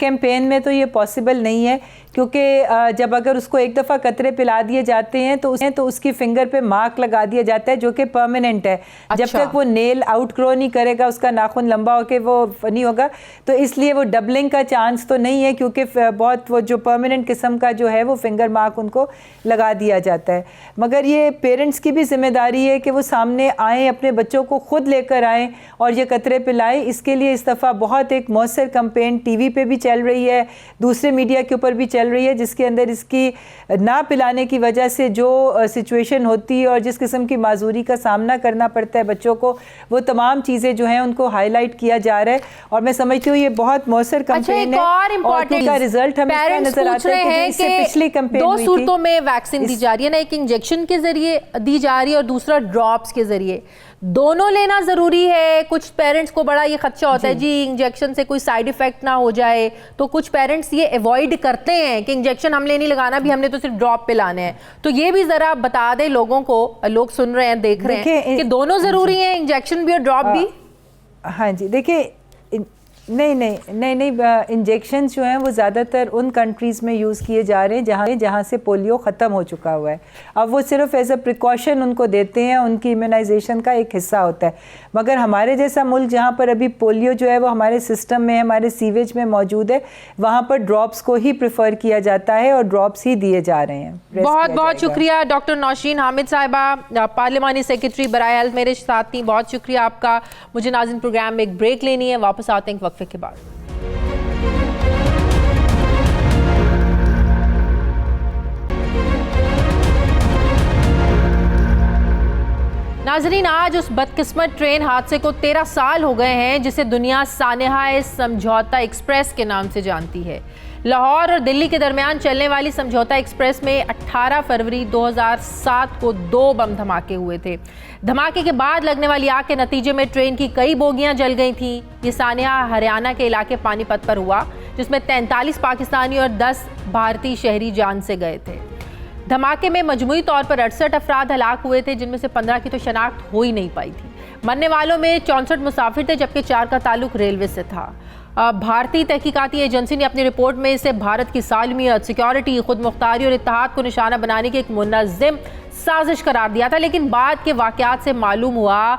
کیمپین میں تو یہ پاسبل نہیں ہے, کیونکہ جب اگر اس کو ایک دفعہ قطرے پلا دیے جاتے ہیں تو اس کی فنگر پہ مارک لگا دیا جاتا ہے جو کہ پرماننٹ ہے. جب تک وہ نیل آؤٹ گرو نہیں کرے گا, اس کا ناخن لمبا ہو کے وہ نہیں ہوگا, تو اس لیے وہ ڈبلنگ کا چانس تو نہیں ہے, کیونکہ بہت وہ جو پرماننٹ قسم کا جو ہے وہ فنگر مارک ان کو لگا دیا جاتا ہے. مگر یہ پیرنٹس کی بھی ذمہ داری ہے کہ وہ سامنے آئیں, اپنے بچوں کو خود لے کر آئیں اور یہ قطرے پلائیں. اس کے لیے اس دفعہ بہت ایک مؤثر کمپین ٹی وی پہ بھی چل رہی ہے, دوسرے میڈیا کے اوپر بھی چل رہی ہے, جس کے اندر اس کی نہ پلانے کی وجہ سے جو سچویشن ہوتی ہے اور جس قسم کی معذوری کا سامنا کرنا پڑتا ہے بچوں کو, وہ تمام چیزیں جو ہیں ان کو ہائی لائٹ کیا جا رہا ہے. اور میں سمجھتی ہوں یہ بہت مؤثر کمپین ہے اور اس کا رزلٹ ہمیں اس کا نظر آتا ہے کہ اس سے پچھلی کمپین دو ہوئی تھی. صورتوں میں ویکسین دی جا رہی ہے نا, ایک انجیکشن کے ذریعے دی جا رہی ہے اور دوسرا ڈراپس کے ذریعے. دونوں لینا ضروری ہے. کچھ پیرنٹس کو بڑا یہ خدشہ ہوتا ہے جی انجیکشن سے کوئی سائیڈ ایفیکٹ نہ ہو جائے, تو کچھ پیرنٹس یہ ایوائڈ کرتے ہیں کہ انجیکشن ہم نے نہیں لگانا, بھی ہم نے تو صرف ڈراپ پہ لانے ہیں. تو یہ بھی ذرا بتا دیں لوگوں کو, لوگ سن رہے ہیں دیکھ رہے ہیں کہ دونوں ضروری ہیں, انجیکشن بھی اور ڈراپ بھی. ہاں جی دیکھیں, نہیں انجیکشنز جو ہیں وہ زیادہ تر ان کنٹریز میں یوز کیے جا رہے ہیں جہاں سے پولیو ختم ہو چکا ہوا ہے. اب وہ صرف ایز اے پریکاشن ان کو دیتے ہیں, ان کی امیونائزیشن کا ایک حصہ ہوتا ہے. مگر ہمارے جیسا ملک جہاں پر ابھی پولیو جو ہے وہ ہمارے سسٹم میں, ہمارے سیویج میں موجود ہے, وہاں پر ڈراپس کو ہی پریفر کیا جاتا ہے اور ڈراپس ہی دیے جا رہے ہیں. بہت بہت شکریہ ڈاکٹر نوشین حامد صاحبہ, پارلیمانی سیکرٹری برائے ہیلتھ, میرے ساتھ تھیں. بہت شکریہ آپ کا. مجھے ناظرین پروگرام میں ایک بریک لینی ہے, واپس آتے ہیں ایک وقفے کے بعد. ناظرین, آج اس بدقسمت ٹرین حادثے کو 13 سال ہو گئے ہیں جسے دنیا سانحہ سمجھوتا ایکسپریس کے نام سے جانتی ہے. لاہور اور دلی کے درمیان چلنے والی سمجھوتا ایکسپریس میں 18 فروری 2007 کو 2 بم دھماکے ہوئے تھے. دھماکے کے بعد لگنے والی آگ کے نتیجے میں ٹرین کی کئی بوگیاں جل گئی تھیں. یہ سانحہ ہریانہ کے علاقے پانی پت پر ہوا, جس میں 43 پاکستانی اور 10 بھارتی شہری جان سے گئے تھے. دھماکے میں مجموعی طور پر 68 افراد ہلاک ہوئے تھے, جن میں سے 15 کی تو شناخت ہو ہی نہیں پائی تھی. مرنے والوں میں 64 مسافر تھے, جبکہ 4 کا تعلق ریلوے سے تھا. بھارتی تحقیقاتی ایجنسی نے اپنی رپورٹ میں اسے بھارت کی سالمیت, سیکیورٹی, خود مختاری اور اتحاد کو نشانہ بنانے کی ایک منظم سازش قرار دیا تھا. لیکن بعد کے واقعات سے معلوم ہوا,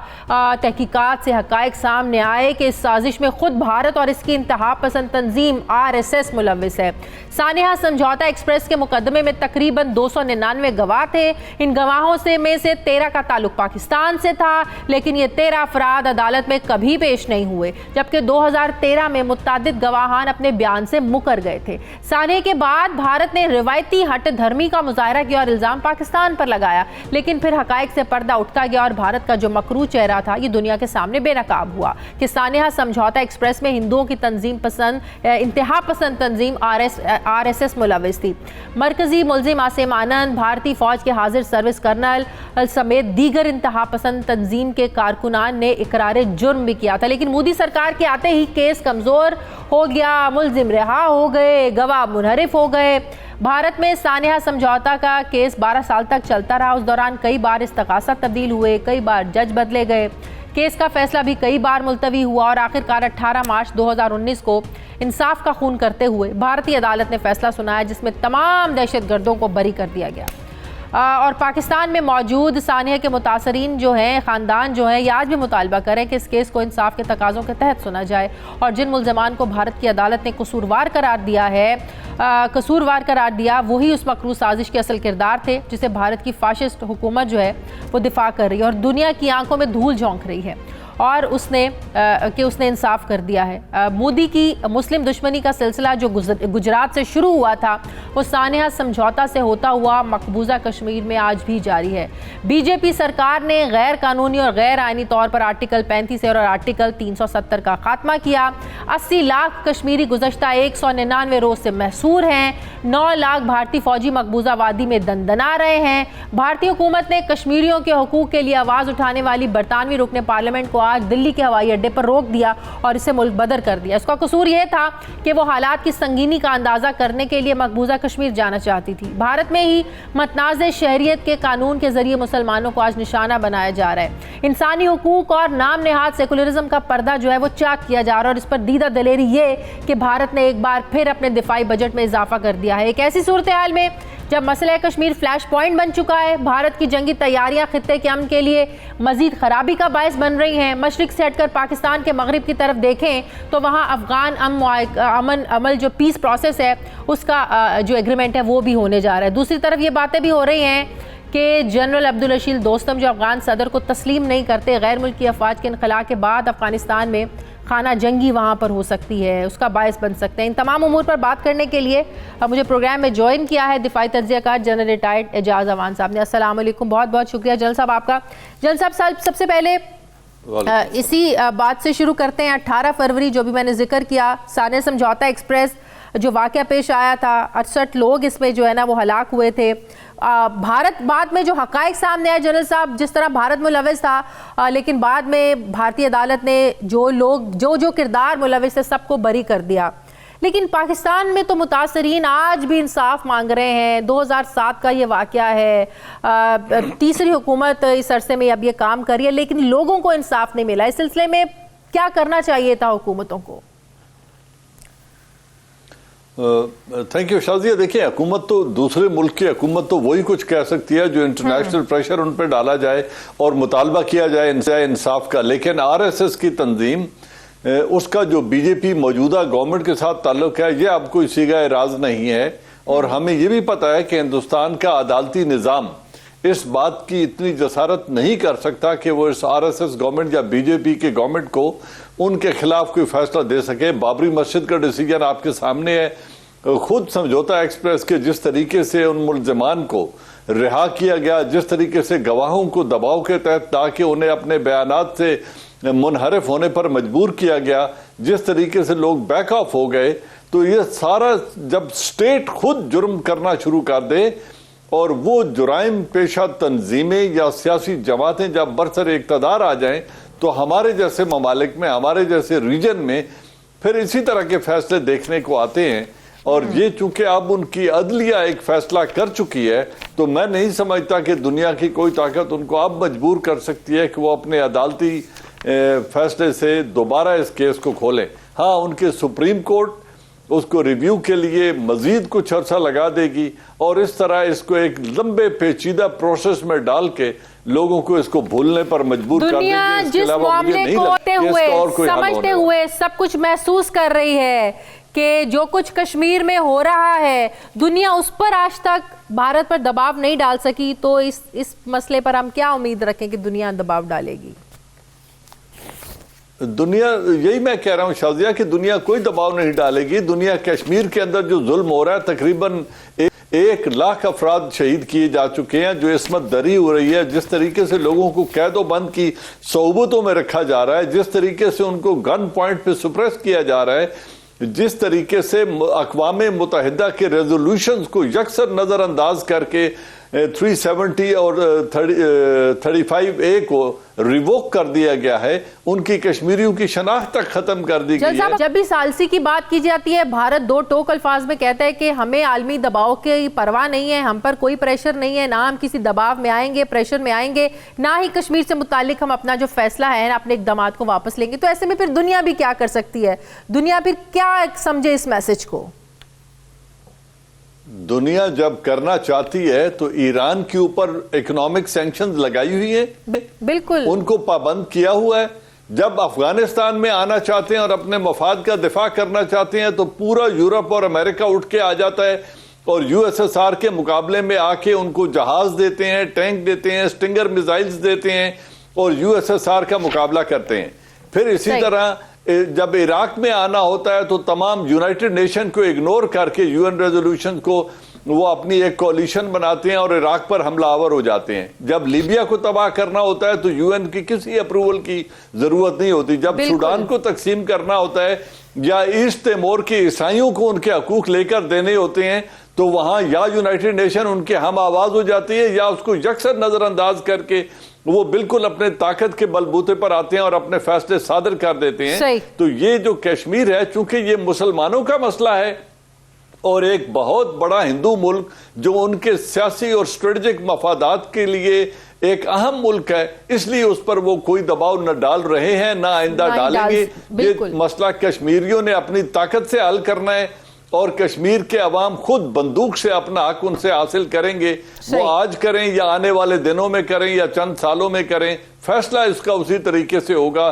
تحقیقات سے حقائق سامنے آئے کہ اس سازش میں خود بھارت اور اس کی انتہا پسند تنظیم RSS ملوث ہے. سانحہ سمجھوتا ایکسپریس کے مقدمے میں تقریباً 299 گواہ تھے. ان گواہوں میں سے 13 کا تعلق پاکستان سے تھا, لیکن یہ 13 افراد عدالت میں کبھی پیش نہیں ہوئے, جبکہ 2013 میں متعدد گواہان اپنے بیان سے مکر گئے تھے. سانحے کے بعد بھارت نے روایتی ہٹ دھرمی کا مظاہرہ کیا اور الزام پاکستان پر لگایا, لیکن پھر حقائق سے پردہ اٹھتا گیا اور بھارت کا جو مکروہ چہرہ تھا یہ دنیا کے سامنے بے نقاب ہوا کہ سانحہ سمجھوتا ایکسپریس میں ہندوؤں کی انتہا پسند تنظیم RSS ملوث تھی. مرکزی ملزم عاصم آنند, بھارتی فوج کے حاضر سروس کرنل سمیت دیگر انتہا پسند تنظیم کے کارکنان نے اقرار جرم بھی کیا تھا. لیکن مودی سرکار کے آتے ہی کیس کمزور ہو گیا, ملزم رہا ہو گئے, گواہ منحرف ہو گئے. بھارت میں سانحہ سمجھوتا کا کیس 12 سال تک چلتا رہا. اس دوران کئی بار استغاثہ تبدیل ہوئے, کئی بار جج بدلے گئے, کیس کا فیصلہ بھی کئی بار ملتوی ہوا اور آخرکار 18 مارچ 2019 کو انصاف کا خون کرتے ہوئے بھارتی عدالت نے فیصلہ سنایا, جس میں تمام دہشت گردوں کو بری کر دیا گیا. اور پاکستان میں موجود سانحہ کے متاثرین جو ہیں, خاندان جو ہیں, یہ آج بھی مطالبہ کریں کہ اس کیس کو انصاف کے تقاضوں کے تحت سنا جائے اور جن ملزمان کو بھارت کی عدالت نے قصوروار قرار دیا وہی اس مکروہ سازش کے اصل کردار تھے جسے بھارت کی فاشسٹ حکومت جو ہے وہ دفاع کر رہی ہے اور دنیا کی آنکھوں میں دھول جھونک رہی ہے, اور اس نے انصاف کر دیا ہے. مودی کی مسلم دشمنی کا سلسلہ جو گجرات سے شروع ہوا تھا وہ سانحہ سمجھوتا سے ہوتا ہوا مقبوضہ کشمیر میں آج بھی جاری ہے. بی جے پی سرکار نے غیر قانونی اور غیر آئینی طور پر آرٹیکل 35 اور آرٹیکل 370 کا خاتمہ کیا. 80 لاکھ کشمیری گزشتہ 199 روز سے محصور ہیں. 9 لاکھ بھارتی فوجی مقبوضہ وادی میں دندنا رہے ہیں. بھارتی حکومت نے کشمیریوں کے حقوق کے لیے آواز اٹھانے والی برطانوی رکن پارلیمنٹ کو آج دلی کے ہوائی اڈے پر روک دیا اور اسے ملک بدر کر دیا. اس کا قصور یہ تھا کہ وہ حالات کی سنگینی کا اندازہ کرنے کے لیے مقبوضہ کشمیر جانا چاہتی تھی. بھارت میں ہی متنازع شہریت کے قانون کے ذریعے مسلمانوں کو آج نشانہ بنایا جا رہا ہے. انسانی حقوق اور نام نہاد سیکولرزم کا پردہ جو ہے وہ چاک کیا جا رہا ہے, اور اس پر دیدہ دلیری یہ کہ بھارت نے ایک بار پھر اپنے دفاعی بجٹ میں اضافہ کر دیا ہے. ایک ایسی صورتحال میں جب مسئلہ کشمیر فلیش پوائنٹ بن چکا ہے, بھارت کی جنگی تیاریاں خطے کے امن کے لیے مزید خرابی کا باعث بن رہی ہیں. مشرق سے ہٹ کر پاکستان کے مغرب کی طرف دیکھیں تو وہاں افغان امن عمل جو پیس پروسیس ہے اس کا جو ایگریمنٹ ہے وہ بھی ہونے جا رہا ہے. دوسری طرف یہ باتیں بھی ہو رہی ہیں کہ جنرل عبدالرشید دوستم جو افغان صدر کو تسلیم نہیں کرتے، غیر ملکی افواج کے انخلاء کے بعد افغانستان میں خانہ جنگی وہاں پر ہو سکتی ہے، اس کا باعث بن سکتے ہیں۔ ان تمام امور پر بات کرنے کے لیے مجھے پروگرام میں جوائن کیا ہے دفاعی تجزیہ کار جنرل ریٹائرڈ اعجاز امان صاحب نے۔ السلام علیکم، بہت بہت شکریہ جنرل صاحب آپ کا۔ جنرل صاحب سب سے پہلے اسی بات سے شروع کرتے ہیں۔ 18 فروری جو بھی میں نے ذکر کیا، سانحہ سمجھوتہ ایکسپریس جو واقعہ پیش آیا تھا، 68 لوگ اس میں جو ہے نا وہ ہلاک ہوئے تھے۔ بھارت بعد میں جو حقائق سامنے آئے جنرل صاحب، جس طرح بھارت ملوث تھا، لیکن بعد میں بھارتی عدالت نے جو لوگ جو کردار ملوث تھے سب کو بری کر دیا، لیکن پاکستان میں تو متاثرین آج بھی انصاف مانگ رہے ہیں۔ 2007 کا یہ واقعہ ہے، تیسری حکومت اس عرصے میں اب یہ کام کر رہی ہے، لیکن لوگوں کو انصاف نہیں ملا۔ اس سلسلے میں کیا کرنا چاہیے تھا حکومتوں کو؟ Thank you Shazia. دیکھیں، حکومت تو دوسرے ملک کی حکومت تو وہی کچھ کہہ سکتی ہے جو انٹرنیشنل پریشر ان پہ ڈالا جائے اور مطالبہ کیا جائے انصاف کا، لیکن RSS کی تنظیم، اس کا جو بی جے پی موجودہ گورنمنٹ کے ساتھ تعلق ہے، یہ اب کوئی صیغہ راز نہیں ہے، اور ہمیں یہ بھی پتا ہے کہ ہندوستان کا عدالتی نظام اس بات کی اتنی جسارت نہیں کر سکتا کہ وہ اس RSS گورنمنٹ یا بی جے پی کے گورنمنٹ کو ان کے خلاف کوئی فیصلہ دے سکے۔ بابری مسجد کا ڈیسیجن آپ کے سامنے ہے، خود سمجھوتہ ایکسپریس کے جس طریقے سے ان ملزمان کو رہا کیا گیا، جس طریقے سے گواہوں کو دباؤ کے تحت تاکہ انہیں اپنے بیانات سے منحرف ہونے پر مجبور کیا گیا، جس طریقے سے لوگ بیک آف ہو گئے، تو یہ سارا جب سٹیٹ خود جرم کرنا شروع کر دے اور وہ جرائم پیشہ تنظیمیں یا سیاسی جماعتیں جب برسر اقتدار آ جائیں، تو ہمارے جیسے ممالک میں، ہمارے جیسے ریجن میں پھر اسی طرح کے فیصلے دیکھنے کو آتے ہیں۔ اور یہ چونکہ اب ان کی عدلیہ ایک فیصلہ کر چکی ہے، تو میں نہیں سمجھتا کہ دنیا کی کوئی طاقت ان کو اب مجبور کر سکتی ہے کہ وہ اپنے عدالتی فیصلے سے دوبارہ اس کیس کو کھولیں۔ ہاں، ان کے سپریم کورٹ اس کو ریویو کے لیے مزید کچھ عرصہ لگا دے گی، اور اس طرح اس کو ایک لمبے پیچیدہ پروسیس میں ڈال کے لوگوں کو اس کو بھولنے پر مجبور کر دیں گے۔ دنیا جس معاملے کو ہوتے ہوئے سمجھتے ہوئے سب کچھ محسوس کر رہی ہے کہ جو کچھ کشمیر میں ہو رہا ہے، دنیا اس پر آج تک بھارت پر دباؤ نہیں ڈال سکی، تو اس مسئلے پر ہم کیا امید رکھیں کہ دنیا دباؤ ڈالے گی؟ دنیا، یہی میں کہہ رہا ہوں شازیہ کہ دنیا کوئی دباؤ نہیں ڈالے گی۔ دنیا کشمیر کے اندر جو ظلم ہو رہا ہے، تقریباً 1 لاکھ افراد شہید کیے جا چکے ہیں، جو عصمت دری ہو رہی ہے، جس طریقے سے لوگوں کو قید و بند کی صعوبتوں میں رکھا جا رہا ہے، جس طریقے سے ان کو گن پوائنٹ پہ سپریس کیا جا رہا ہے، جس طریقے سے اقوام متحدہ کے ریزولوشنز کو یکسر نظر انداز کر کے 370 اور 35A کو ریووک کر دیا گیا ہے، ان کی کشمیریوں کی شناخت تک ختم کر دی گئی ہے۔ جب بھی ثالثی کی بات کی جاتی ہے، بھارت 2 ٹوک الفاظ میں کہتا ہے کہ ہمیں عالمی دباؤ کی پرواہ نہیں ہے، ہم پر کوئی پریشر نہیں ہے، نہ ہم کسی دباؤ میں آئیں گے، پریشر میں آئیں گے، نہ ہی کشمیر سے متعلق ہم اپنا جو فیصلہ ہے اپنے اقدامات کو واپس لیں گے۔ تو ایسے میں پھر دنیا بھی کیا کر سکتی ہے؟ دنیا پھر کیا سمجھے اس میسج کو؟ دنیا جب کرنا چاہتی ہے تو ایران کے اوپر اکنامک سینکشنز لگائی ہوئی ہیں، بالکل ان کو پابند کیا ہوا ہے۔ جب افغانستان میں آنا چاہتے ہیں اور اپنے مفاد کا دفاع کرنا چاہتے ہیں تو پورا یورپ اور امریکہ اٹھ کے آ جاتا ہے، اور USSR کے مقابلے میں آ کے ان کو جہاز دیتے ہیں، ٹینک دیتے ہیں، اسٹنگر میزائلز دیتے ہیں، اور USSR کا مقابلہ کرتے ہیں۔ پھر اسی طرح جب عراق میں آنا ہوتا ہے تو تمام یونائٹڈ نیشن کو اگنور کر کے UN ریزولوشن کو وہ اپنی ایک کولیشن بناتے ہیں اور عراق پر حملہ آور ہو جاتے ہیں۔ جب لیبیا کو تباہ کرنا ہوتا ہے تو UN کی کسی اپروول کی ضرورت نہیں ہوتی۔ جب سوڈان کو تقسیم کرنا ہوتا ہے یا ایسٹ تیمور کے عیسائیوں کو ان کے حقوق لے کر دینے ہوتے ہیں تو وہاں یا یونائٹڈ نیشن ان کے ہم آواز ہو جاتی ہے یا اس کو یکسر نظر انداز کر کے وہ بالکل اپنے طاقت کے بلبوتے پر آتے ہیں اور اپنے فیصلے صادر کر دیتے ہیں۔ تو یہ جو کشمیر ہے، چونکہ یہ مسلمانوں کا مسئلہ ہے اور ایک بہت بڑا ہندو ملک جو ان کے سیاسی اور اسٹریٹجک مفادات کے لیے ایک اہم ملک ہے، اس لیے اس پر وہ کوئی دباؤ نہ ڈال رہے ہیں، نہ آئندہ ڈالیں گے۔ یہ مسئلہ کشمیریوں نے اپنی طاقت سے حل کرنا ہے، اور کشمیر کے عوام خود بندوق سے اپنا حق ان سے حاصل کریں گے۔ وہ آج کریں یا آنے والے دنوں میں کریں یا چند سالوں میں کریں، فیصلہ اس کا اسی طریقے سے ہوگا